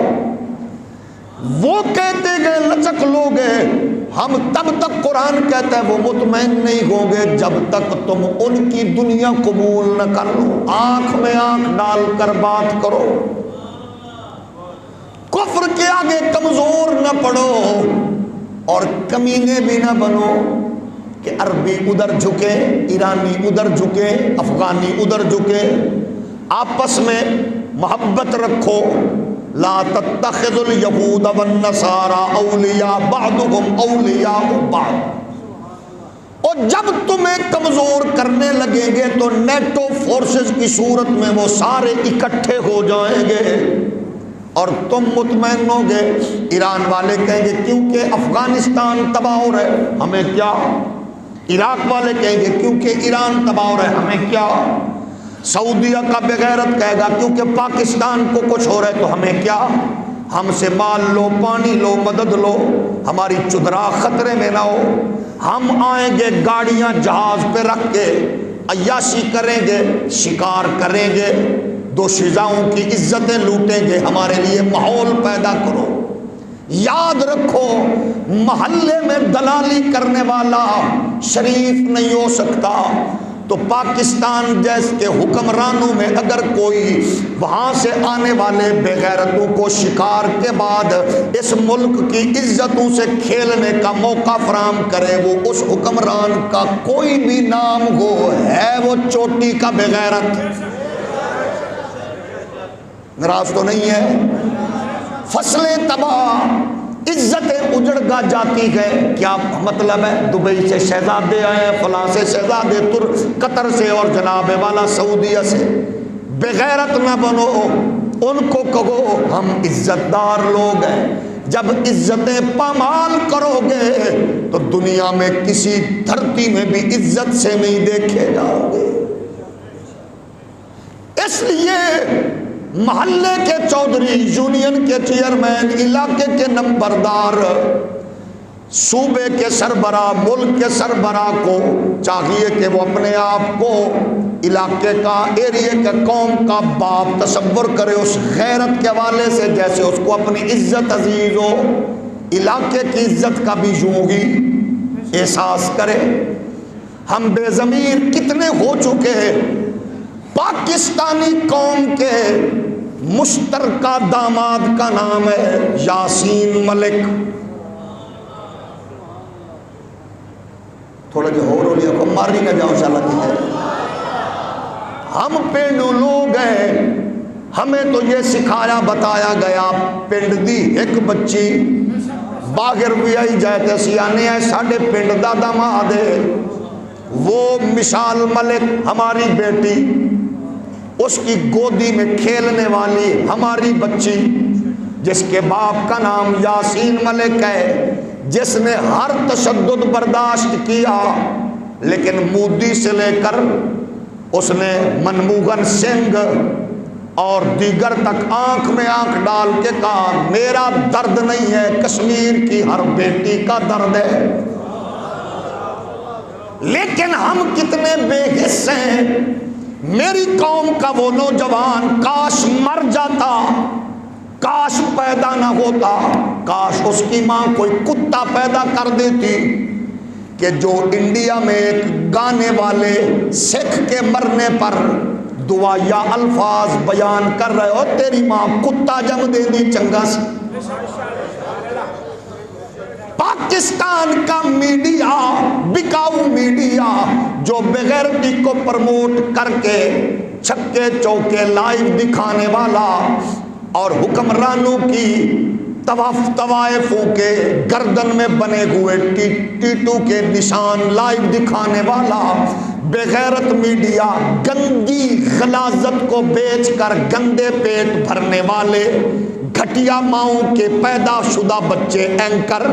وہ کہتے گئے لچک لوگے، ہم تب تک، قرآن کہتا ہے وہ مطمئن نہیں ہوں گے جب تک تم ان کی دنیا قبول نہ کر لو۔ آنکھ میں آنکھ ڈال کر بات کرو، کفر کے آگے کمزور نہ پڑو اور کمینے بھی نہ بنو کہ عربی ادھر جھکے، ایرانی ادھر جھکے، افغانی ادھر جھکے۔ آپس میں محبت رکھو۔ لا تتخذوا اليهود والنصارى اولیاء بعضهم اولیاء بعض۔ اور جب تمہیں کمزور کرنے لگیں گے تو نیٹو فورسز کی صورت میں وہ سارے اکٹھے ہو جائیں گے اور تم مطمئن ہو گے۔ ایران والے کہیں گے کیونکہ افغانستان تباہ ہو رہا ہے ہمیں کیا، عراق والے کہیں گے کیونکہ ایران تباہ ہو رہا ہے ہمیں کیا، سعودیہ کا بغیرت کہے گا کیونکہ پاکستان کو کچھ ہو رہا ہے تو ہمیں کیا، ہم سے مال لو، پانی لو، مدد لو، ہماری چدرا خطرے میں نہ ہو۔ ہم آئیں گے گاڑیاں جہاز پہ رکھ کے، عیاشی کریں گے، شکار کریں گے، دوشیزاؤں کی عزتیں لوٹیں گے، ہمارے لیے ماحول پیدا کرو۔ یاد رکھو محلے میں دلالی کرنے والا شریف نہیں ہو سکتا، تو پاکستان جیسے کے حکمرانوں میں اگر کوئی وہاں سے آنے والے بے غیرتوں کو شکار کے بعد اس ملک کی عزتوں سے کھیلنے کا موقع فراہم کرے، وہ اس حکمران کا کوئی بھی نام ہو، ہے وہ چوٹی کا بے غیرت، ناراض تو نہیں ہے؟ فصلیں تباہ، عزتیں اجڑ گا جاتی ہے۔ کیا مطلب ہے؟ دبئی سے شہزادے آئے ہیں، فلاں سے شہزادے، قطر سے اور جناب والا سعودیہ سے۔ بے غیرت نہ بنو، ان کو کہو ہم عزت دار لوگ ہیں۔ جب عزتیں پامال کرو گے تو دنیا میں کسی دھرتی میں بھی عزت سے نہیں دیکھے جاؤ گے۔ اس لیے محلے کے چودھری، یونین کے چیئرمین، علاقے کے نمبردار، صوبے کے سربراہ، ملک کے سربراہ کو چاہیے کہ وہ اپنے آپ کو علاقے کا، ایریے کا، قوم کا باپ تصور کرے اس غیرت کے حوالے سے جیسے اس کو اپنی عزت عزیز ہو، علاقے کی عزت کا بھی یوں ہی احساس کرے۔ ہم بے ضمیر کتنے ہو چکے ہیں۔ پاکستانی قوم کے مشترکہ داماد کا نام ہے یاسین ملک۔ تھوڑا جو ہو لیا کو ماری نہ جاؤ انشاءاللہ کی ہے۔ ہم پینڈو لوگ ہیں، ہمیں تو یہ سکھایا بتایا گیا، پنڈ دی ایک بچی باغر بھی آئی جائے تے سیانے آئے ساڑھے پنڈ دادا ماں دے۔ وہ مشال ملک ہماری بیٹی، اس کی گودی میں کھیلنے والی ہماری بچی جس کے باپ کا نام یاسین ملک ہے، جس نے ہر تشدد برداشت کیا، لیکن مودی سے لے کر اس نے منموہن سنگھ اور دیگر تک آنکھ میں آنکھ ڈال کے کہا میرا درد نہیں ہے، کشمیر کی ہر بیٹی کا درد ہے۔ لیکن ہم کتنے بے حس ہیں میری قوم کا وہ نوجوان کاش مر جاتا، کاش پیدا نہ ہوتا، کاش اس کی ماں کوئی کتا پیدا کر دیتی کہ جو انڈیا میں ایک گانے والے سکھ کے مرنے پر دعا یا الفاظ بیان کر رہے ہو، تیری ماں کتا جم دے دی چنگا سی۔ پاکستان کا میڈیا، بکاؤ میڈیا جو بغیرتی کو پروموٹ کر کے چھکے چوکے لائیو دکھانے والا اور حکمرانوں کی طوائفوں کے گردن میں بنے ہوئے ٹیٹو کے نشان لائیو دکھانے والا بغیرت میڈیا، گندی غلاظت کو بیچ کر گندے پیٹ بھرنے والے گھٹیا ماؤں کے پیدا شدہ بچے اینکر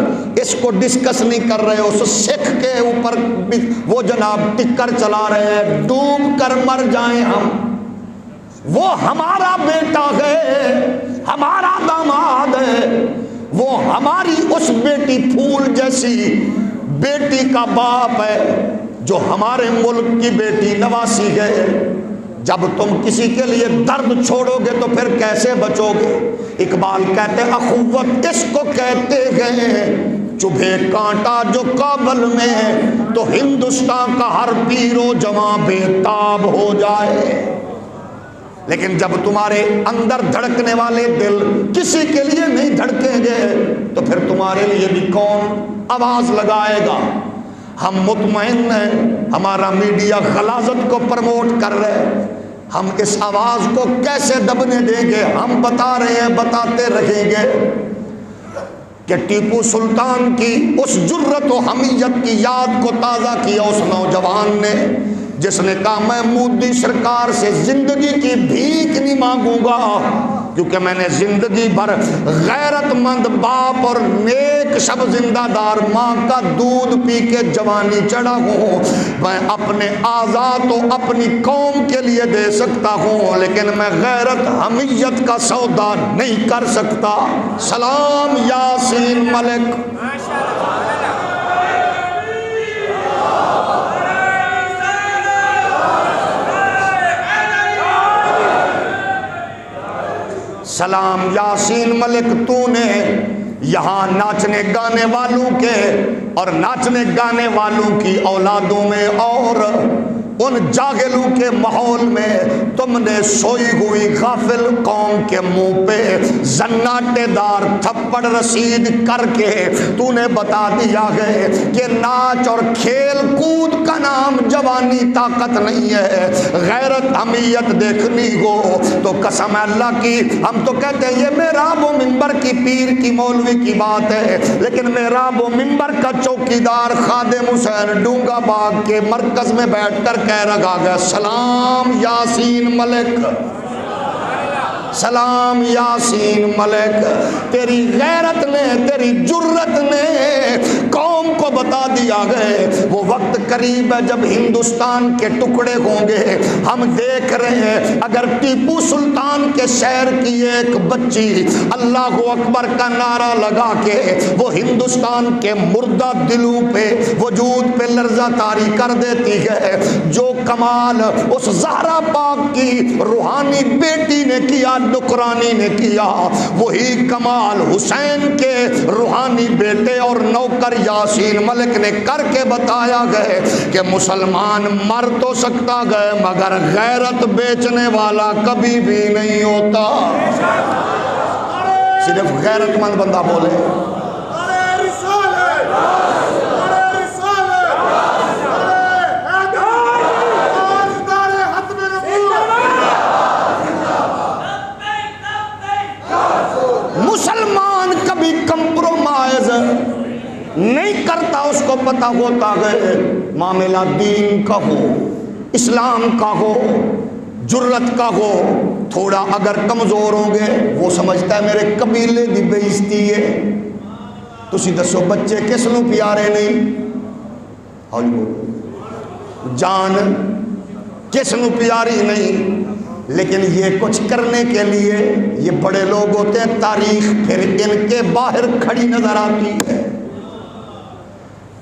اس کو ڈسکس نہیں کر رہے، اس سکھ کے اوپر وہ جناب ٹکر چلا رہے ہیں، ڈوب کر مر جائیں ہم، وہ ہمارا بیٹا ہے، ہمارا داماد ہے، وہ ہماری اس بیٹی پھول جیسی بیٹی کا باپ ہے جو ہمارے ملک کی بیٹی نواسی ہے۔ جب تم کسی کے لیے درد چھوڑو گے تو پھر کیسے بچو گے؟ اقبال کہتے ہیں اخوت اس کو کہتے گئے، چبھے کانٹا جو کابل میں تو ہندوستان کا ہر پیر و جواں بے تاب ہو جائے۔ لیکن جب تمہارے اندر دھڑکنے والے دل کسی کے لیے نہیں دھڑکیں گے تو پھر تمہارے لیے بھی کون آواز لگائے گا؟ ہم مطمئن ہیں، ہمارا میڈیا غلاظت کو پروموٹ کر رہے، ہم اس آواز کو کیسے دبنے دیں گے؟ ہم بتا رہے ہیں، بتاتے رہیں گے کہ ٹیپو سلطان کی اس جرت و حمیت کی یاد کو تازہ کیا اس نوجوان نے جس نے کہا میں مودی سرکار سے زندگی کی بھیک نہیں مانگوں گا کیونکہ میں نے زندگی بھر غیرت مند باپ اور نیک شب زندہ دار ماں کا دودھ پی کے جوانی چڑھا ہوں، میں اپنے آزاد تو اپنی قوم کے لیے دے سکتا ہوں لیکن میں غیرت حمیت کا سودا نہیں کر سکتا۔ سلام یاسین ملک۔ سلام یاسین ملک، تو نے یہاں ناچنے گانے والوں کے اور ناچنے گانے والوں کی اولادوں میں اور ان جاگلوں کے ماحول میں تم نے سوئی ہوئی غافل قوم کے منہ پہ زناٹے دار تھپڑ رسید کر کے تو نے بتا دیا ہے کہ ناچ اور کھیل کود کا نام جوانی طاقت نہیں ہے۔ غیرت حمیت دیکھنی ہو تو قسم اللہ کی ہم تو کہتے ہیں یہ محراب و منبر کی پیر کی مولوی کی بات ہے، لیکن محراب و منبر کا چوکیدار خادم حسین ڈونگا باغ کے مرکز میں بیٹھ کر کہہ رہا گیا سلام یاسین ملک، سلام یاسین ملک۔ تیری غیرت نے، تیری جرت نے قوم کو بتا دیا گئے وہ وقت قریب ہے جب ہندوستان کے ٹکڑے ہوں گے۔ ہم دیکھ رہے ہیں اگر ٹیپو سلطان کے شہر کی ایک بچی اللہ اکبر کا نعرہ لگا کے وہ ہندوستان کے مردہ دلوں پہ وجود پہ لرزہ طاری کر دیتی ہے، جو کمال اس زہرا پاک کی روحانی بیٹی نے کیا، نکرانی نے کیا، وہی کمال حسین کے روحانی بیٹے اور نوکر یاسین ملک نے کر کے بتایا گئے کہ مسلمان مر تو سکتا گئے مگر غیرت بیچنے والا کبھی بھی نہیں ہوتا۔ صرف غیرت مند بندہ بولے مسلمان کبھی کمپرومائز نہیں کرتا، اس کو پتا ہوتا ہے معاملہ دین کا ہو، اسلام کا ہو، جرت کا ہو، تھوڑا اگر کمزور ہوں گے وہ سمجھتا ہے میرے قبیلے دی بے عزتی ہے۔ تسی دسو بچے کس نو پیارے نہیں، جان کس نو پیاری نہیں، لیکن یہ کچھ کرنے کے لیے یہ بڑے لوگ ہوتے ہیں، تاریخ پھر ان کے باہر کھڑی نظر آتی ہے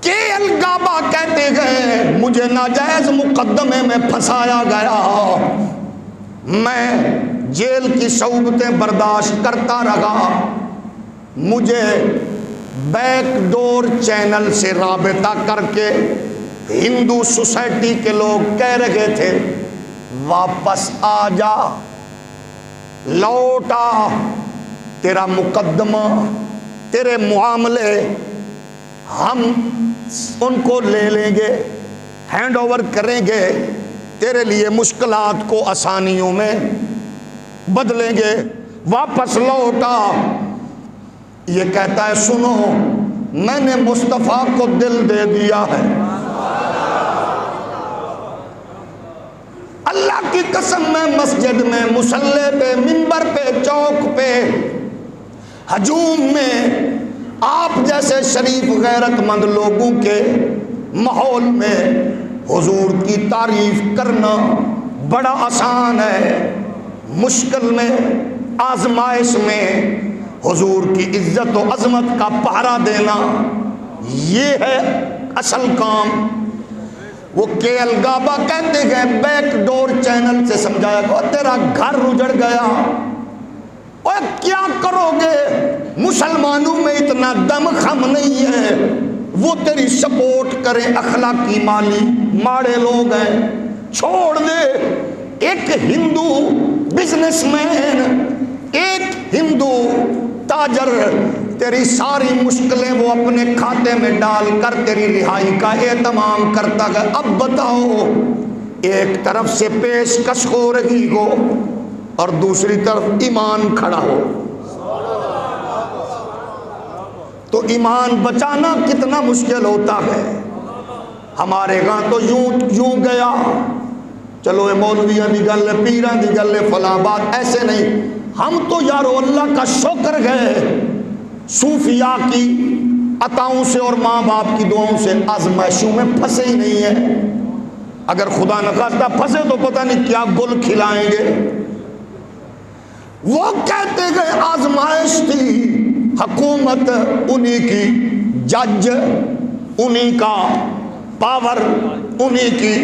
کہ الغابہ کہتے گئے مجھے ناجائز مقدمے میں پھنسایا گیا، میں جیل کی صعوبتیں برداشت کرتا رہا، مجھے بیک ڈور چینل سے رابطہ کر کے ہندو سوسائٹی کے لوگ کہہ رہے تھے واپس آ جا، لوٹ آ، تیرا مقدمہ، تیرے معاملے ہم ان کو لے لیں گے، ہینڈ اوور کریں گے، تیرے لیے مشکلات کو آسانیوں میں بدلیں گے، واپس لوٹا۔ یہ کہتا ہے سنو میں نے مصطفیٰ کو دل دے دیا ہے، اللہ کی قسم میں مسجد میں، مصلی پہ، منبر پہ، چوک پہ، ہجوم میں آپ جیسے شریف غیرت مند لوگوں کے ماحول میں حضور کی تعریف کرنا بڑا آسان ہے، مشکل میں، آزمائش میں حضور کی عزت و عظمت کا پہرا دینا یہ ہے اصل کام۔ وہ کے الغابہ کہتے گئے بیک ڈور چینل سے سمجھایا کہ تیرا گھر اجڑ گیا، اور کیا کرو گے، مسلمانوں میں اتنا دم خم نہیں ہے وہ تیری سپورٹ کریں، اخلاقی مالی ماڑے لوگ ہیں، چھوڑ دے۔ ایک ہندو بزنس مین، ایک ہندو تاجر تیری ساری مشکلیں وہ اپنے کھاتے میں ڈال کر تیری رہائی کا اہتمام کرتا ہے۔ اب بتاؤ ایک طرف سے پیشکش ہو رہی ہو اور دوسری طرف ایمان کھڑا ہو، تو ایمان بچانا کتنا مشکل ہوتا ہے۔ ہمارے گاں تو یوں گیا، چلو اے مولویاں دی گل ہے، پیراں دی گل ہے، فلاں بات، ایسے نہیں۔ ہم تو یارو اللہ کا شکر گئے صوفیاء کی عطاؤں سے اور ماں باپ کی دعاؤں سے آزمائشوں میں پھنسے ہی نہیں ہیں۔ اگر خدا نخواستہ پھنسے تو پتہ نہیں کیا گل کھلائیں گے۔ وہ کہتے گئے آزمائش تھی، حکومت انہی کی، جج انہی کا، پاور انہی کی،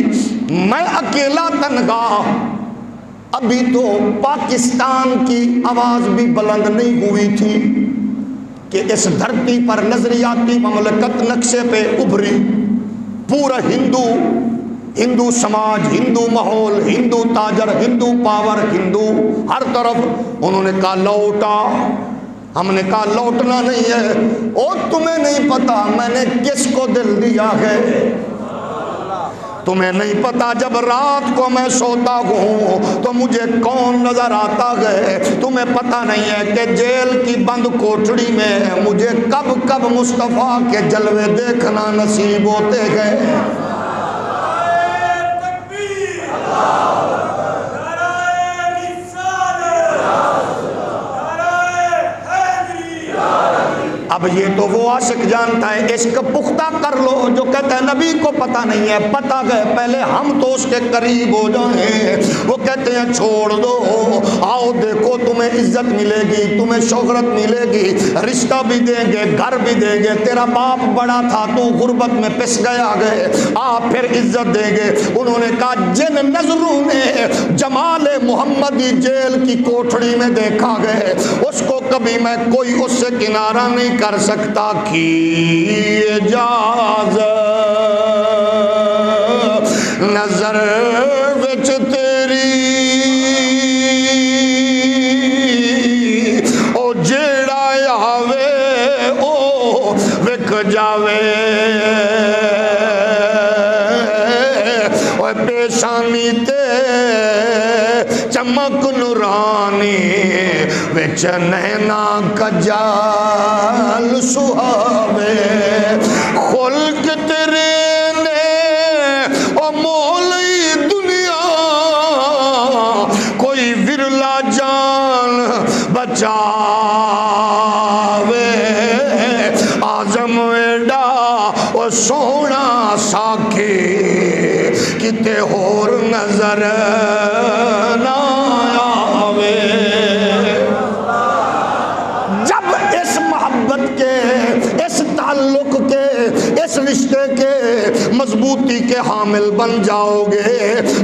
میں اکیلا تنہا۔ ابھی تو پاکستان کی آواز بھی بلند نہیں ہوئی تھی کہ اس دھرتی پر نظریاتی مملکت نقشے پہ ابھری، پورا ہندو سماج، ہندو ماحول، ہندو تاجر، ہندو پاور، ہندو ہر طرف۔ انہوں نے کہا لوٹا، ہم نے کہا لوٹنا نہیں ہے۔ اور تمہیں نہیں پتا میں نے کس کو دل دیا ہے، تمہیں نہیں پتا جب رات کو میں سوتا ہوں تو مجھے کون نظر آتا ہے، تمہیں پتا نہیں ہے کہ جیل کی بند کوٹڑی میں مجھے کب کب مصطفیٰ کے جلوے دیکھنا نصیب ہوتے گئے۔ اب یہ تو وہ عاشق جانتا ہے، عشق پختہ کر لو جو کہتا ہے نبی کو پتہ نہیں ہے، پتہ گئے پہلے ہم تو اس کے قریب ہو جائیں۔ وہ کہتے ہیں چھوڑ دو، آؤ دیکھو تمہیں عزت ملے گی، تمہیں شہرت ملے گی، رشتہ بھی دیں گے، گھر بھی دیں گے، تیرا باپ بڑا تھا تو غربت میں پس گیا گئے، آپ پھر عزت دیں گے۔ انہوں نے کہا جن نظروں نے جمال محمدی جیل کی کوٹھڑی میں دیکھا گئے اس کو کبھی میں کوئی اس سے کنارہ نہیں کر سکتا کی اجازت نظر وچ تیری او جیڑا آوے او وک جاوے او پیشانی تے چمک نورانی وچ نہنا کجال سہاوے خلق تیرے نے او مولی دنیا کوئی ورلا جان بچاوے آزم ایڈا او سونا ساکھی کتے ہور نظر نہ آوے۔ جب اس محبت کے، اس تعلق کے، اس رشتے کے مضبوطی کے حامل بن جاؤ گے۔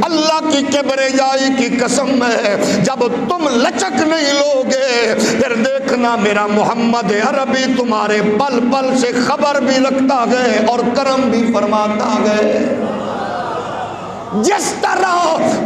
اللہ کی کبریائی کی قسم ہے، جب تم لچک نہیں لوگے پھر دیکھنا میرا محمد عربی تمہارے پل پل سے خبر بھی رکھتا گئے اور کرم بھی فرماتا گئے۔ جس طرح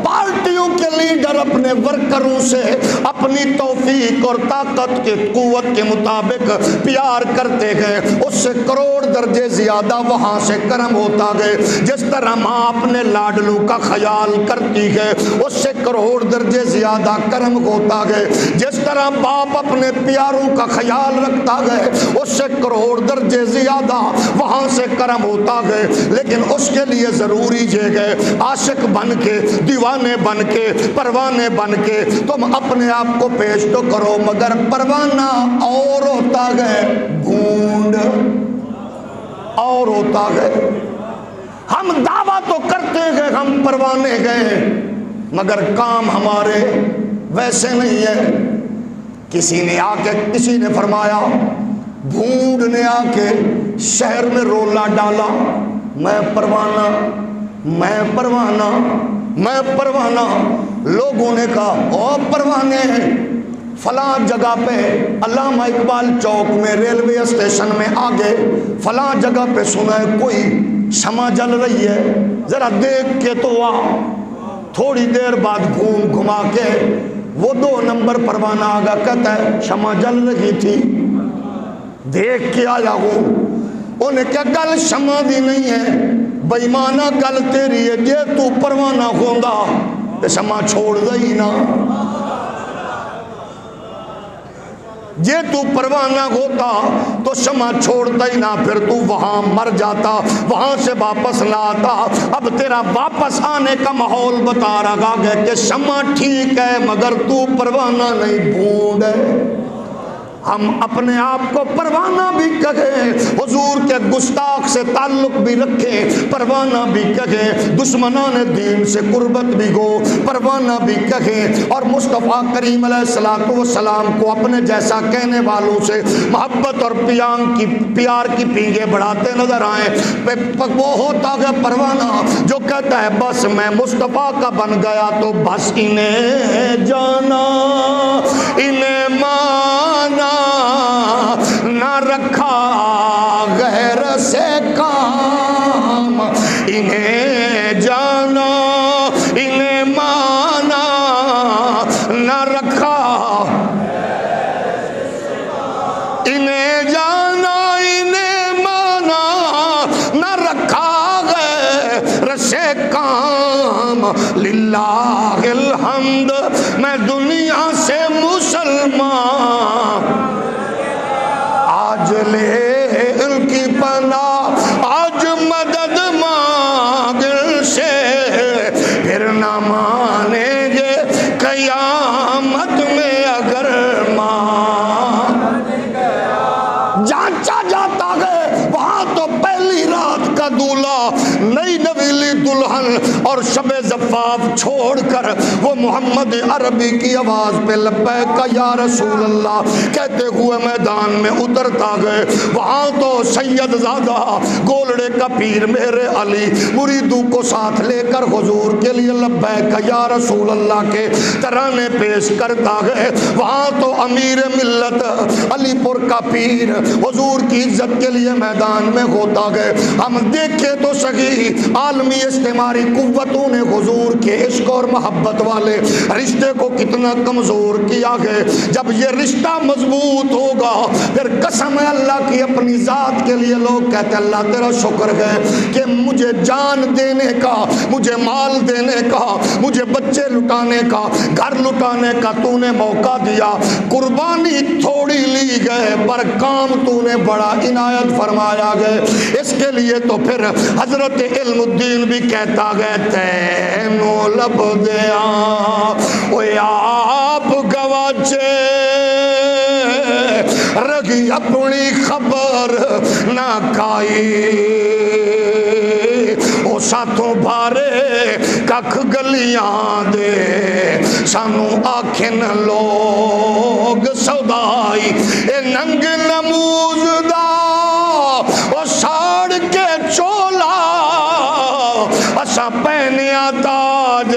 پارٹیوں کے لیڈر اپنے ورکروں سے اپنی توفیق اور طاقت کے قوت کے مطابق پیار کرتے گئے، اس سے کروڑ درجے زیادہ وہاں سے کرم ہوتا گئے۔ جس طرح ماں اپنے لاڈلوں کا خیال کرتی ہے، اس سے کروڑ درجے زیادہ کرم ہوتا گئے۔ جس طرح باپ اپنے پیاروں کا خیال رکھتا گئے، اس سے کروڑ درجے زیادہ وہاں سے کرم ہوتا گئے۔ لیکن اس کے لیے ضروری یہ ہے، عاشق بن کے، دیوانے بن کے، پروانے بن کے تم اپنے آپ کو پیش تو کرو، مگر پروانہ اور ہوتا گئے، بھونڈ اور ہوتا گئے۔ ہم دعویٰ تو کرتے گئے ہم پروانے گئے، مگر کام ہمارے ویسے نہیں ہے۔ کسی نے فرمایا، بھونڈ نے آ کے شہر میں رولا ڈالا، میں پروانہ، میں پروانہ، میں پروانہ۔ لوگوں نے کہا او پروانے فلاں جگہ پہ علامہ اقبال چوک میں ریلوے اسٹیشن میں آگے فلاں جگہ پہ سنا ہے کوئی شمع جل رہی ہے، ذرا دیکھ کے تو آ۔ تھوڑی دیر بعد گھما کے وہ 2 نمبر پروانہ آگا، کہتا ہے شمع جل رہی تھی، دیکھ کے آیا ہوں۔ انہیں کیا گل شمع دی نہیں ہے، بےمانہ گل تیری ہے، جے تو پروانہ ہوندا تے شمع چھوڑ دئی نا، جے تو پروانہ ہوتا تو شمع چھوڑتا ہی نہ، پھر تو وہاں مر جاتا، وہاں سے واپس نہ آتا۔ اب تیرا واپس آنے کا ماحول بتا رہا ہے کہ شمع ٹھیک ہے مگر تو پروانہ نہیں، بھونڈ ہے۔ ہم اپنے آپ کو پروانہ بھی کہیں، حضور کے گستاخ سے تعلق بھی رکھیں، پروانہ بھی کہیں، دشمنان دین سے قربت بھی ہو، پروانہ بھی کہیں، اور مصطفیٰ کریم علیہ السلام کو اپنے جیسا کہنے والوں سے محبت اور پیار کی پینگیں بڑھاتے نظر آئیں۔ وہ ہوتا ہے پروانہ جو کہتا ہے بس میں مصطفیٰ کا بن گیا تو بس انہیں جانا، انہیں مانا، نہ رکھا غیر سے کام، انہیں جانا، انہیں مانا، نہ رکھا، انہیں جانا، انہیں مانا، نہ رکھا غیر سے کام۔ للہ الحمد میں دنیا سے مسلمان، آج لے ان کی پناہ، آج مدد مانگ سے، پھر نہ مانیں گے قیامت میں اگر جانچا جاتا ہے وہاں تو پہلی رات کا دولہا نئی نویلی دلہن اور شب زفاف چھوڑ کر وہ محمد عربی کی آواز پہ لبیک یا رسول اللہ کہتے ہوئے میدان میں اترتا گئے۔ وہاں تو سید زادہ گولڑے کا پیر میرے علی مریدوں کو ساتھ لے کر حضور کے لیے لبیک یا رسول اللہ کے ترانے پیش کرتا گئے۔ وہاں تو امیر ملت علی پور کا پیر حضور کی عزت کے لیے میدان میں ہوتا گئے۔ ہم دیکھیں تو صحیح عالمی استعماری قوتوں نے حضور کے عشق اور محبت والے رشتے کو کتنا کمزور کیا ہے۔ جب یہ رشتہ مضبوط ہوگا پھر قسم ہے اللہ کی اپنی ذات کے لیے لوگ کہتے اللہ تیرا شکر ہے کہ مجھے جان دینے کا، مجھے مال دینے کا، مجھے بچے لٹانے کا، گھر لٹانے کا تو نے موقع دیا۔ قربانی تھوڑی لی گئے پر کام تو نے بڑا عنایت فرمایا گئے۔ اس کے لیے تو پھر حضرت علم الدین بھی کہتا گئے تینو لب دیا اوے آپ گواچے رگی اپنی خبر نہ کائی او ساتھوں بھارے ککھ گلیاں دے سانو آکھن لوگ سودائی اے ننگ نموز دا او ساڑ کے چو اسا پہنیا تاج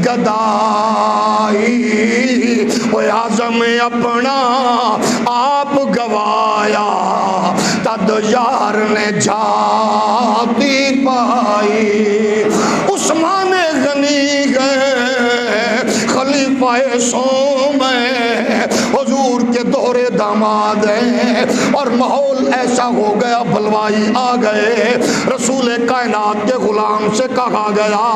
گدائی، وہ اعظم اپنا آپ گوایا، تد یار نے جاتی پائی۔ عثمان غنی گئے خلیفہ سوم میں، حضور کے دورے داماد ہیں، اور ماحول ایسا ہو گیا، بلوائی آ گئے۔ رسول کائنات کے غلام سے کہا گیا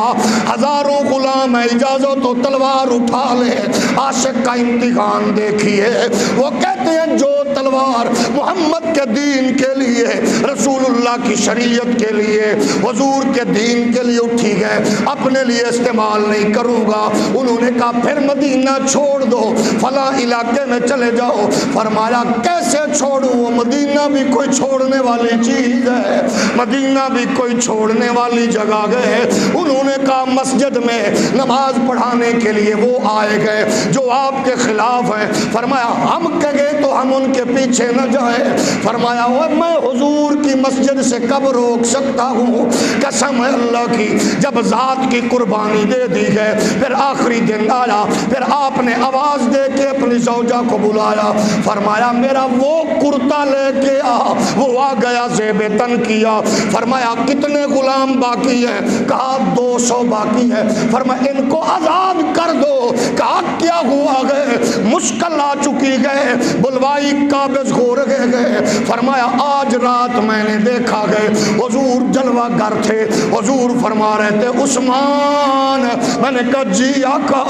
ہزاروں غلام ہے، اجازت تو تلوار اٹھا لے۔ عاشق کا امتحان دیکھیے، وہ کہتے ہیں جو تلوار محمد کے دین کے لیے، رسول اللہ کی شریعت کے لیے، حضور کے دین کے لیے اٹھی گئے، اپنے لیے استعمال نہیں کروں گا۔ انہوں نے کہا پھر مدینہ چھوڑ دو، فلاں علاقے میں چلے جاؤ۔ فرمایا کیسے چھوڑوں، وہ مدینہ بھی کوئی چھوڑنے والی چیز ہے، مدینہ بھی کوئی چھوڑنے والی جگہ ہے۔ انہوں نے کہا مسجد میں نماز پڑھانے کے لیے وہ آئے گئے جو آپ کے خلاف ہیں۔ فرمایا ہم کہے تو ہم ان کے پیچھے نہ جائیں۔ فرمایا میں حضور کی مسجد سے کب روک سکتا ہوں، قسم ہے اللہ کی، جب ذات کی قربانی دے دی گئے۔ پھر آخری دن آیا، پھر آپ نے آواز دے کے اپنی زوجہ کو بلایا، فرمایا میرا وہ کرتا لے کے آ۔ وہ آ گیا، زیب تن کیا۔ فرمایا کتنے غلام باقی ہیں؟ کہا 200 باقی ہے۔ فرمایا ان کو آزاد کر دو۔ کہا کیا ہوا گئے؟ مشکل آ چکی گئے، بلوائی قابض ہو رہے گئے۔ فرمایا آج رات میں نے دیکھا گئے، حضور جلوہ گر تھے، حضور فرما رہے تھے عثمان۔ میں نے کہا جی آقا۔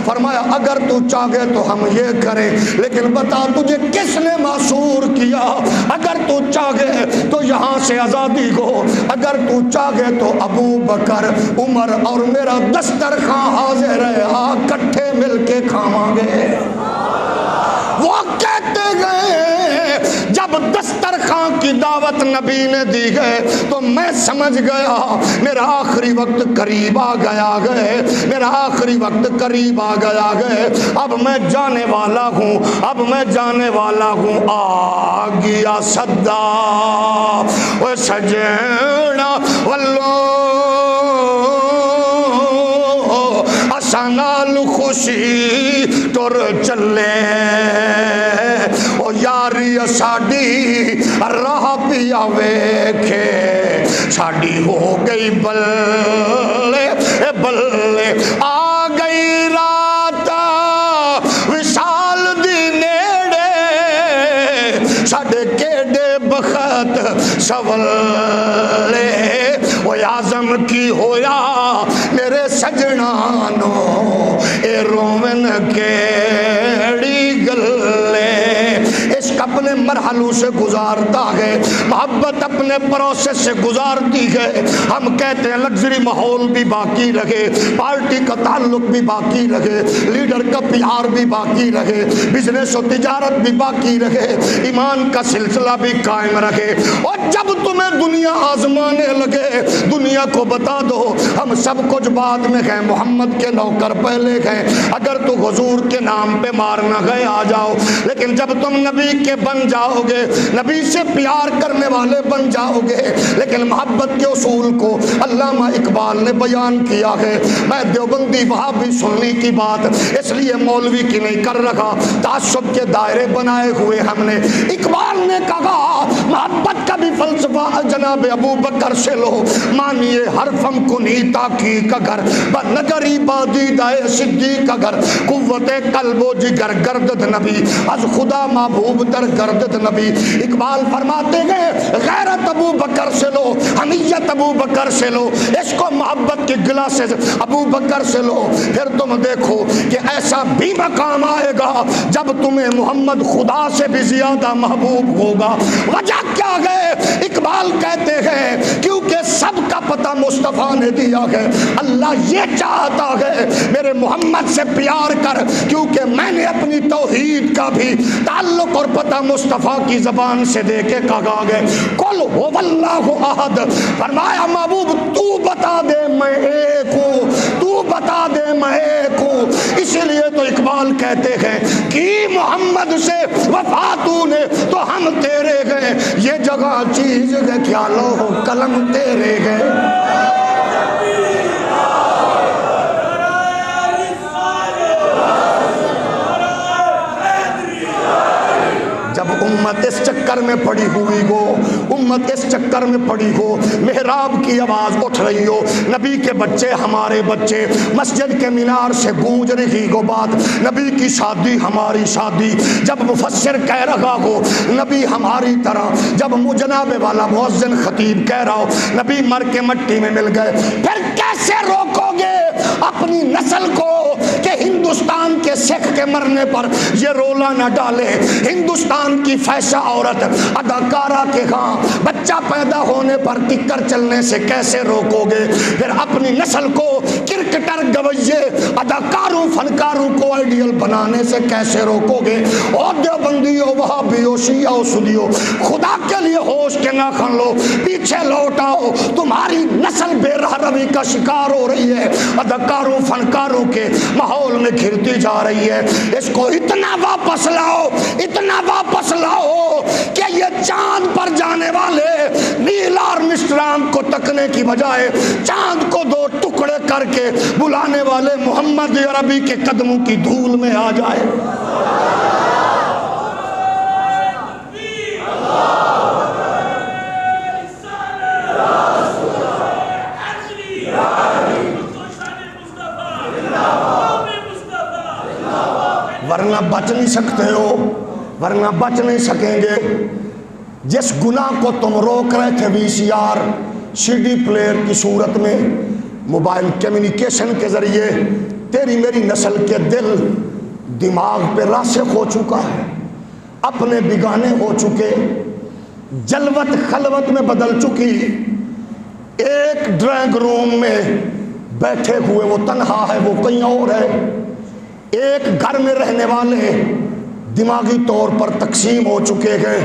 فرمایا اگر تو چاہے تو ہم یہ کریں، لیکن بتا تجھے کس نے معصور کیا؟ اگر تو چاہے تو یہاں سے آزادی کو، اگر تو چاہے تو ابو بکر، عمر اور میرا دسترخوان حاضر ہے، اکٹھے مل کے کھاواں گے۔ وہ کہتے گئے جب دسترخوان کی دعوت نبی نے دی گئے تو میں سمجھ گیا میرا آخری وقت قریب آ گیا گئے، میرا آخری وقت قریب آ گیا گئے، اب میں جانے والا ہوں، اب میں جانے والا ہوں۔ آ گیا صدا او سجنا واللو اسانال خوشی ٹر چلے، او یاری ساڈی راہ پیا ویکھے، ساڈی ہو گئی بلے بلے، آ گئی رات وصال دی نیڑے، ساڈے کیڑے بخت سولے، وہ اعظم کی ہویا میرے سجنانو، اے رومن کیڑی گلے۔ عشق اپنے مرحلوں سے گزارتا ہے، محبت اپنے پروسیس سے گزارتی ہے۔ ہم کہتے ہیں لگژری ماحول بھی باقی رہے، پارٹی کا تعلق بھی باقی رہے، لیڈر کا پیار بھی باقی رہے، بزنس و تجارت بھی باقی رہے، ایمان کا سلسلہ بھی قائم رہے۔ اور جب تمہیں دنیا آزمانے لگے، دنیا کو بتا دو ہم سب کچھ بعد میں گئے، محمد کے نوکر پہلے گئے، اگر تو حضور کے نام پہ مارنا گئے آ جاؤ، لیکن جب تم نبی کے بن جاؤ گے، نبی سے پیار کرنے والے بن جاؤ گے، لیکن محبت کے اصول کو علامہ اقبال نے بیان کیا ہے۔ میں دیوبندی وہابی سنی کی بات اس لیے مولوی کی نہیں کر رہا، تعصب کے دائرے بنائے ہوئے ہم نے۔ اقبال نے کہا محبت کا بھی فلسفہ جناب ابو بکر سے لو، مانیے حرفم کنیتا کی کگر بنگری بادی دائے صدیق اگر، قوت قلب و جگر گردد نبی از خدا محبوب در گردد نبی۔ اقبال فرماتے گئے غیرت ابو بکر سے لو، حمیت ابو بکر سے لو، عشق و محبت کی گلاسز ابو بکر سے لو، پھر تم دیکھو کہ ایسا بھی مقام آئے گا جب تمہیں محمد خدا سے بھی زیادہ محبوب ہوگا۔ وجہ کیا ہے؟ اقبال کہتے ہیں کیونکہ سب کا پتہ مصطفیٰ نے دیا ہے، اللہ یہ چاہتا ہے میرے محمد سے پیار کر، کیونکہ میں نے اپنی توحید کا بھی تعلق اور پتہ مصطفیٰ کی زبان سے دے کے کہا گئے قل هو اللہ احد۔ فرمایا محبوب تو بتا دے میں ایک ہوں، تو بتا دے میں ایک ہوں۔ اسی لیے تو اقبال کہتے ہیں کہ محمد سے وفا تو نے تو ہم تیرے گئے، یہ جگہ چیز ہے کیا لوح قلم تیرے گئے۔ امت اس چکر میں پڑی ہوئی ہو، امت اس چکر میں پڑی ہو، محراب کی آواز اٹھ رہی ہو، نبی کے بچے ہمارے بچے، مسجد کے مینار سے گونج رہی ہو بات، نبی کی شادی ہماری شادی، جب مفسر کہہ رہا ہو نبی ہماری طرح، جب جناب والا مؤذن خطیب کہہ رہا ہو نبی مر کے مٹی میں مل گئے، پھر کیسے روکو گے اپنی نسل کو کہ ہندوستان کے سکھ کے مرنے پر یہ رولا نہ ڈالے؟ ہندوستان کی فیشہ عورت اداکارہ کے ہاں بچہ پیدا ہونے پر ٹکر چلنے سے کیسے روکو گے؟ پھر اپنی نسل کو کرکٹر، گویے، اداکاروں، فنکاروں کو آئیڈیل بنانے سے کیسے روکو گے؟ اور دیوبندیو، وہابیو، شیعہ، سنیو، خدا کے لیے ہوش کے ناخن لو، پیچھے لوٹ آؤ، تمہاری نسل بے راہ روی کا شکار ہو رہی ہے، اداکاروں، فنکاروں کے ماحول میں گھرتی جا رہی ہے، اس کو اتنا واپس لاؤ، اتنا واپس لاؤ کہ یہ چاند پر جانے والے نیل آرمسٹرانگ کو تکنے کی بجائے چاند کو دو ٹکڑے کر کے بلانے والے محمد عربی کے قدموں کی دھول میں آ جائے۔ ورنہ بچ نہیں سکتے ہو، ورنہ بچ نہیں سکیں گے۔ جس گناہ کو تم روک رہے تھے V C R, C D player کی صورت میں، موبائل کمیونیکیشن کے ذریعے تیری میری نسل کے دل دماغ پہ راسخ ہو چکا ہے، اپنے بگانے ہو چکے، جلوت خلوت میں بدل چکی۔ ایک ڈرائنگ روم میں بیٹھے ہوئے وہ تنہا ہے، وہ کہیں اور ہے۔ ایک گھر میں رہنے والے دماغی طور پر تقسیم ہو چکے ہیں۔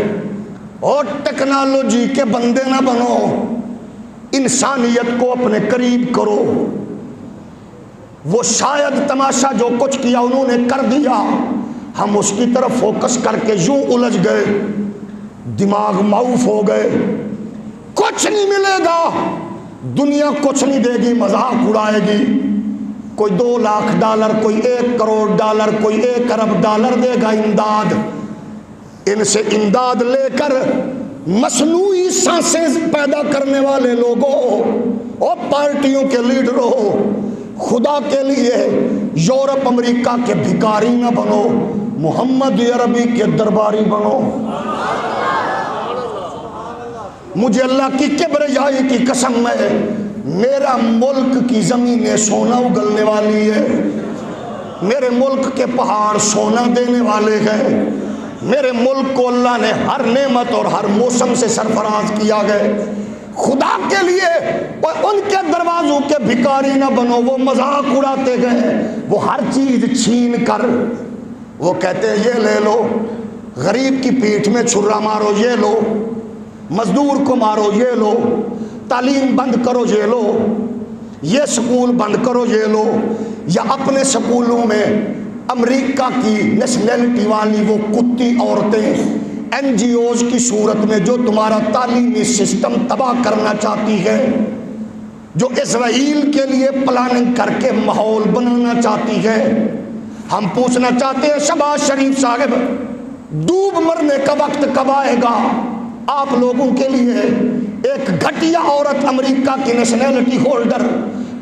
اور ٹیکنالوجی کے بندے نہ بنو، انسانیت کو اپنے قریب کرو۔ وہ شاید تماشا جو کچھ کیا انہوں نے کر دیا، ہم اس کی طرف فوکس کر کے یوں الجھ گئے، دماغ معوف ہو گئے۔ کچھ نہیں ملے گا، دنیا کچھ نہیں دے گی، مذاق اڑائے گی۔ کوئی 2 لاکھ ڈالر، کوئی 1 کروڑ ڈالر، کوئی 1 ارب ڈالر دے گا امداد۔ ان سے امداد لے کر مصنوعی سانسیں پیدا کرنے والے لوگوں اور پارٹیوں کے لیڈروں، خدا کے لیے یورپ امریکہ کے بھکاری نہ بنو، محمد عربی کے درباری بنو۔ مجھے اللہ کی کبریائی کی قسم ہے، میرا ملک کی زمینیں سونا اگلنے والی ہے، میرے ملک کے پہاڑ سونا دینے والے ہیں، میرے ملک کو اللہ نے ہر نعمت اور ہر موسم سے سرفراز کیا گئے۔ خدا کے لیے ان کے دروازوں کے بھکاری نہ بنو۔ وہ مذاق اڑاتے گئے، وہ ہر چیز چھین کر وہ کہتے ہیں یہ لے لو، غریب کی پیٹھ میں چھرا مارو یہ لو، مزدور کو مارو یہ لو، تعلیم بند کرو یہ لو، یہ سکول بند کرو یہ لو، یا اپنے سکولوں میں امریکہ کی نیشنلٹی والی وہ کتی عورتیں این جی اوز کی صورت میں جو تمہارا تعلیمی سسٹم تباہ کرنا چاہتی ہے، جو اسرائیل کے لیے پلاننگ کر کے ماحول بنانا چاہتی ہے۔ ہم پوچھنا چاہتے ہیں شہباز شریف صاحب، ڈوب مرنے کا وقت کب آئے گا آپ لوگوں کے لیے؟ ایک گھٹیا عورت امریکہ کی نیشنلٹی ہولڈر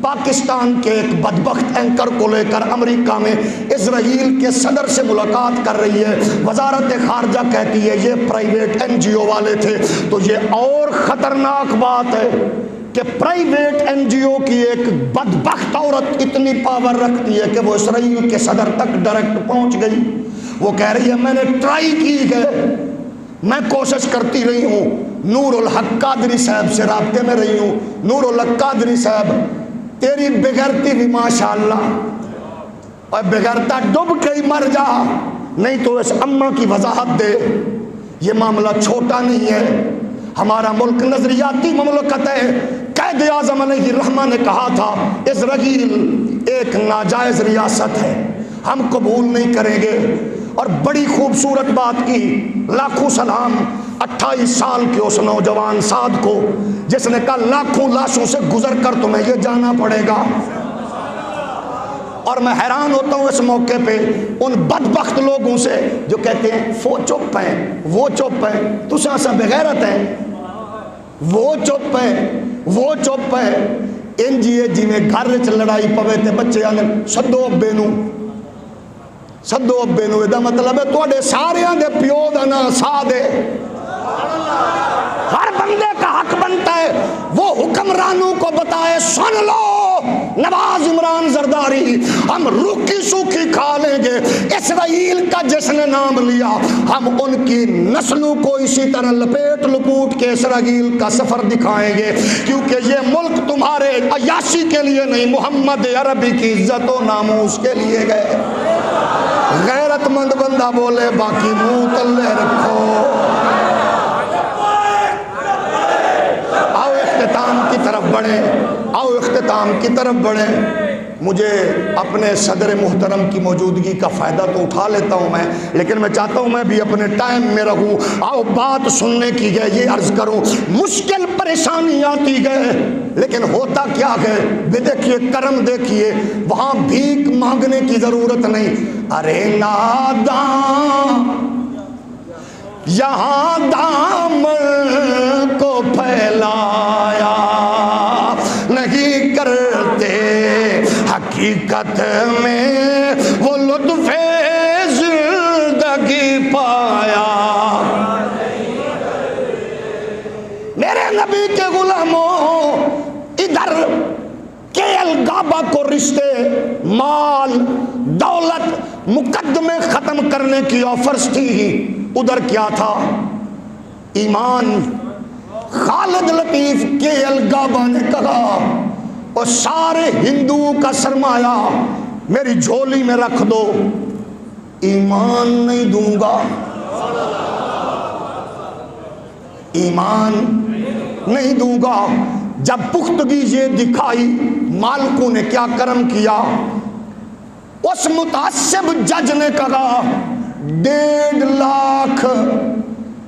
پاکستان کے ایک بدبخت اینکر کو لے کر امریکہ میں اسرائیل کے صدر سے ملاقات کر رہی ہے۔ وزارت خارجہ کہتی ہے یہ پرائیویٹ این جی او والے تھے۔ تو یہ اور خطرناک بات ہے کہ پرائیویٹ این جی او کی ایک بدبخت عورت اتنی پاور رکھتی ہے کہ وہ اسرائیل کے صدر تک ڈائریکٹ پہنچ گئی۔ وہ کہہ رہی ہے میں نے ٹرائی کی ہے، میں کوشش کرتی رہی ہوں، نور الحق قادری صاحب سے رابطے میں رہی ہوں۔ نور الحق قادری صاحب تیری بغیرتی بھی ماشاءاللہ، اور بغیرتا ڈوب کے ہی مر جا، نہیں تو اس اماں کی وضاحت دے۔ یہ معاملہ چھوٹا نہیں ہے، ہمارا ملک نظریاتی مملکت ہے۔ قائد اعظم علیہ الرحمہ نے کہا تھا اسرائیل ایک ناجائز ریاست ہے، ہم قبول نہیں کریں گے۔ اور بڑی خوبصورت بات کی، لاکھوں سلام 28 سال کے اس نوجوان سعد کو جس نے کہا لاکھوں لاشوں سے گزر کر تمہیں یہ جانا پڑے گا۔ اور میں حیران ہوتا ہوں اس موقع پہ ان بدبخت لوگوں سے جو کہتے ہیں وہ چپ ہیں، وہ چپ ہیں، تو سا بغیرت ہیں، وہ چپ ہیں، وہ چپ ہیں۔ انجیے جی میں گھر وچ لڑائی پوے تے بچے آنے سدو ابے نو، سدو ابے نو، دا مطلب ہے تواڈے ساریاں دے پیو دا نا سا دے۔ ہر بندے کا حق بنتا ہے وہ حکمرانوں کو بتائے سن لو نواز عمران زرداری، ہم روکی سوکھی کھا لیں گے، اسرائیل کا جس نے نام لیا ہم ان کی نسلوں کو اسی طرح لپیٹ لپوٹ کے اسرائیل کا سفر دکھائیں گے، کیونکہ یہ ملک تمہارے عیاشی کے لیے نہیں، محمد عربی کی عزت و ناموس کے لیے گئے۔ غیرت مند بندہ بولے باقی منہ تلے رکھو۔ آؤ اختتام کی طرف بڑھیں، آؤ اختتام کی طرف بڑھیں۔ مجھے اپنے صدر محترم کی موجودگی کا فائدہ تو اٹھا لیتا ہوں میں، لیکن میں چاہتا ہوں میں بھی اپنے ٹائم میں رہوں۔ آؤ بات سننے کی گئے یہ عرض کروں، مشکل پریشانی آتی گئے لیکن ہوتا کیا گئے، دیکھیے کرم دیکھیے، وہاں بھیک مانگنے کی ضرورت نہیں۔ ارے ناداں یہاں دامن کو پھیلایا نہیں کرتے، حقیقت میں وہ لطف زندگی پایا۔ میرے نبی کے غلاموں، ادھر کے الگابا کو رشتے، مال، دولت، مقدمے ختم کرنے کی آفرز تھی، ادھر کیا تھا؟ ایمان۔ خالد لطیف کے الگابا نے کہا اور سارے ہندوؤں کا سرمایہ میری جھولی میں رکھ دو، ایمان نہیں دوں گا، ایمان نہیں دوں گا۔ جب پختگی یہ دکھائی، مالکوں نے کیا کرم کیا، اس متعصب جج نے کہا 1.5 لاکھ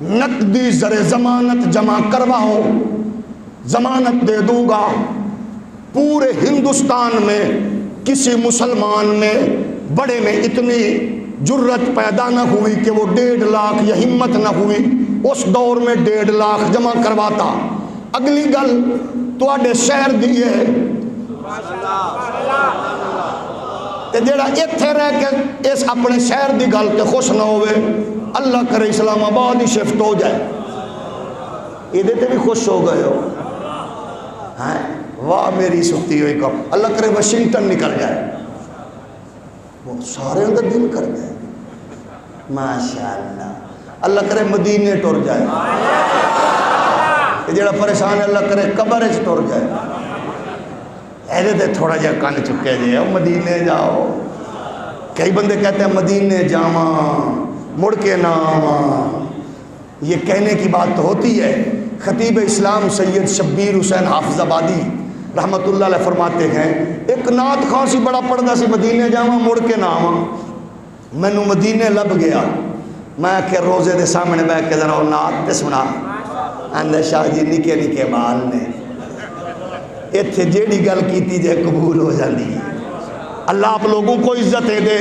نقدی زر ضمانت جمع کرواؤ، ضمانت دے دوں گا۔ پورے ہندوستان میں کسی مسلمان میں بڑے میں اتنی جرت پیدا نہ ہوئی کہ وہ 1.5 لاکھ، یا ہمت نہ ہوئی اس دور میں 1.5 لاکھ جمع کرواتا۔ اگلی گل تواڈے شہر دی ہے تے جڑا ایتھے رہ کے اس اپنے شہر دی گل تے خوش نہ ہوئے، اللہ کرے اسلام آباد ہی شفٹ ہو جائے، یہ تے بھی خوش ہو گئے ہو، ہاں واہ میری سکتی ہوئی کم، اللہ کرے واشنگٹن نکل جائے، وہ سارے اندر دل کر گئے، ماشاءاللہ، اللہ کرے مدینے ٹر جائے، جڑا پریشان ہے اللہ کرے قبر وچ ٹر جائے، ایدے تے تھوڑا جا کن چکے جے مدینے جاؤ۔ کئی بندے کہتے ہیں مدینے جاواں مڑ کے نہ آواں، یہ کہنے کی بات تو ہوتی ہے۔ خطیب اسلام سید شبیر حسین حافظ آبادی رحمت اللہ علیہ فرماتے ہیں، ایک نعت خواں سی بڑا پڑھدا سی مدینے جاواں مڑ کے نہ آواں، مینوں مدینے لب گیا، میں کہ روزے دے سامنے بیٹھ کے ذرا نعت تے سنا، آندے شاہ جی نکے نکے بال نے، ایتھے جیڑی گل کیتی جے قبول ہو جاندی ہے۔ اللہ آپ لوگوں کو عزتیں دے،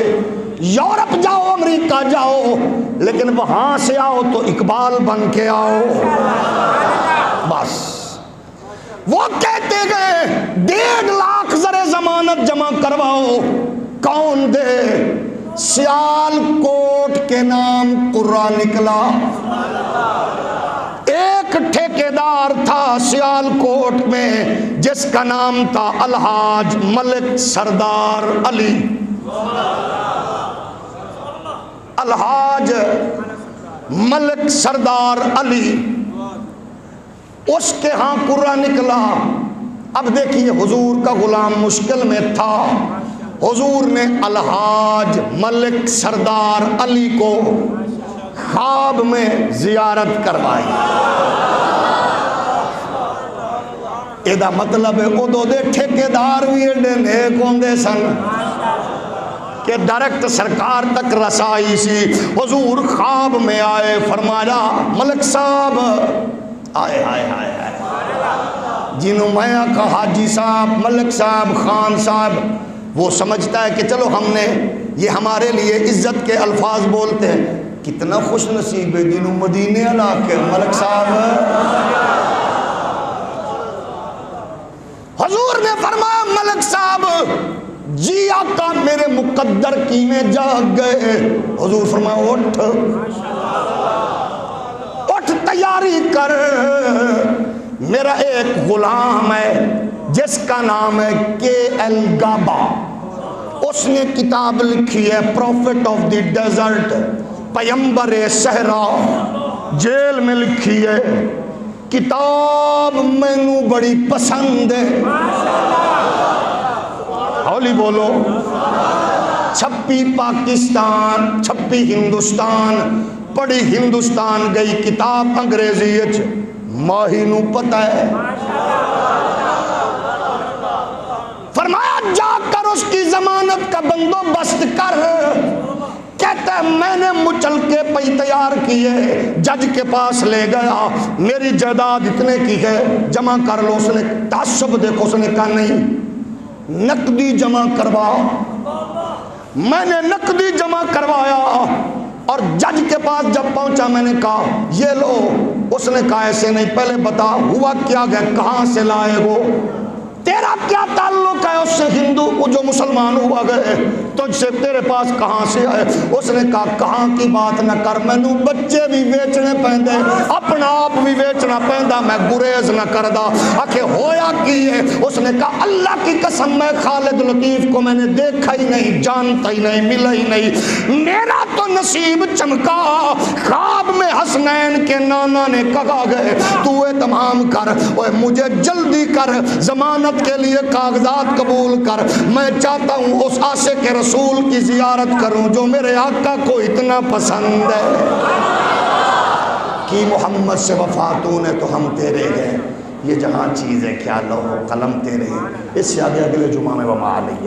یورپ جاؤ، امریکہ جاؤ، لیکن وہاں سے آؤ تو اقبال بن کے آؤ، بس۔ وہ کہتے گئے 1.5 لاکھ زر ضمانت جمع کرواؤ، کون دے؟ سیال کوٹ کے نام قرآن نکلا، ایک ٹھیکیدار تھا سیال کوٹ میں جس کا نام تھا الحاج ملک سردار علی، الحاج ملک سردار علی، اس کے ہاں قرآن نکلا۔ اب دیکھیے حضور کا غلام مشکل میں تھا، حضور نے الحاج ملک سردار علی کو خواب میں زیارت کروائی۔ یہ مطلب ہے ادو دے ٹھیکیدار بھی ایڈے نیک ہوندے سن کہ ڈائریکٹ سرکار تک رسائی سی۔ حضور خواب میں آئے، فرمایا ملک صاحب، آئے آئے آئے آئے، جنہوں میں کہا حاجی صاحب، ملک صاحب، خان صاحب، وہ سمجھتا ہے کہ چلو ہم نے یہ ہمارے لیے عزت کے الفاظ بولتے ہیں. کتنا خوش نصیب ہے جنہوں مدینے علاقے ملک صاحب. حضور نے فرمایا ملک صاحب جی آقا میرے مقدر کیویں جاگ گئے. حضور فرمایا اٹھ تیاری کر، میرا ایک غلام ہے جس کا نام ہے کے.ایل. گابا. اس نے کتاب لکھی ہے پروفٹ آف دی ڈیزرٹ، پیمبر صحرا. جیل میں لکھی ہے کتاب مینوں بڑی پسند ہے. ہولی بولو. چھپی پاکستان، چھپی ہندوستان، پڑھی ہندوستان گئی کتاب انگریزی اچ ماہی نو پتہ ہے. فرمایا جا کر اس کی ضمانت کا بندوبست کر. کہتا ہے میں نے مچل کے پئی تیار کیے، جج کے پاس لے گیا، میری جائیداد اتنے کی ہے جمع کر لو. اس نے تعصب دیکھو، اس نے کہا نہیں نقدی جمع کروا. میں نے نقدی جمع کروایا اور جج کے پاس جب پہنچا میں نے کہا یہ لو. اس نے کہا ایسے نہیں، پہلے بتا ہوا کیا گیا، کہاں سے لائے ہو، تیرا کیا تعلق ہے اس سے، ہندو جو مسلمان ہوا گئے تجھ سے، تیرے پاس کہاں سے آئے. اس نے کہا کہاں کی بات نہ کر، مینو بچے بھی ویچنے پیندے، اپنا آپ بھی ویچنا پیندا، میں گریز نہ کردا. آکھے ہویا کی ہے؟ اس نے کہا اللہ کی قسم میں خالد لطیف کو میں نے دیکھا ہی نہیں، جانتا ہی نہیں، ملا ہی نہیں. میرا تو نصیب چمکا، خواب میں حسنین کے نانا نے کہا گئے تو تمام کر، اوے مجھے جلدی کر، ضمانت کے لیے کاغذات قبول کر. میں چاہتا ہوں اس عاشق کے رسول کی زیارت کروں جو میرے آقا کو اتنا پسند ہے. کی محمد سے وفاتون ہے تو ہم تیرے ہیں، یہ جہاں چیز ہے کیا لوح و قلم تیرے ہیں. اس سے آگے اگلے جمعہ میں وما علیہ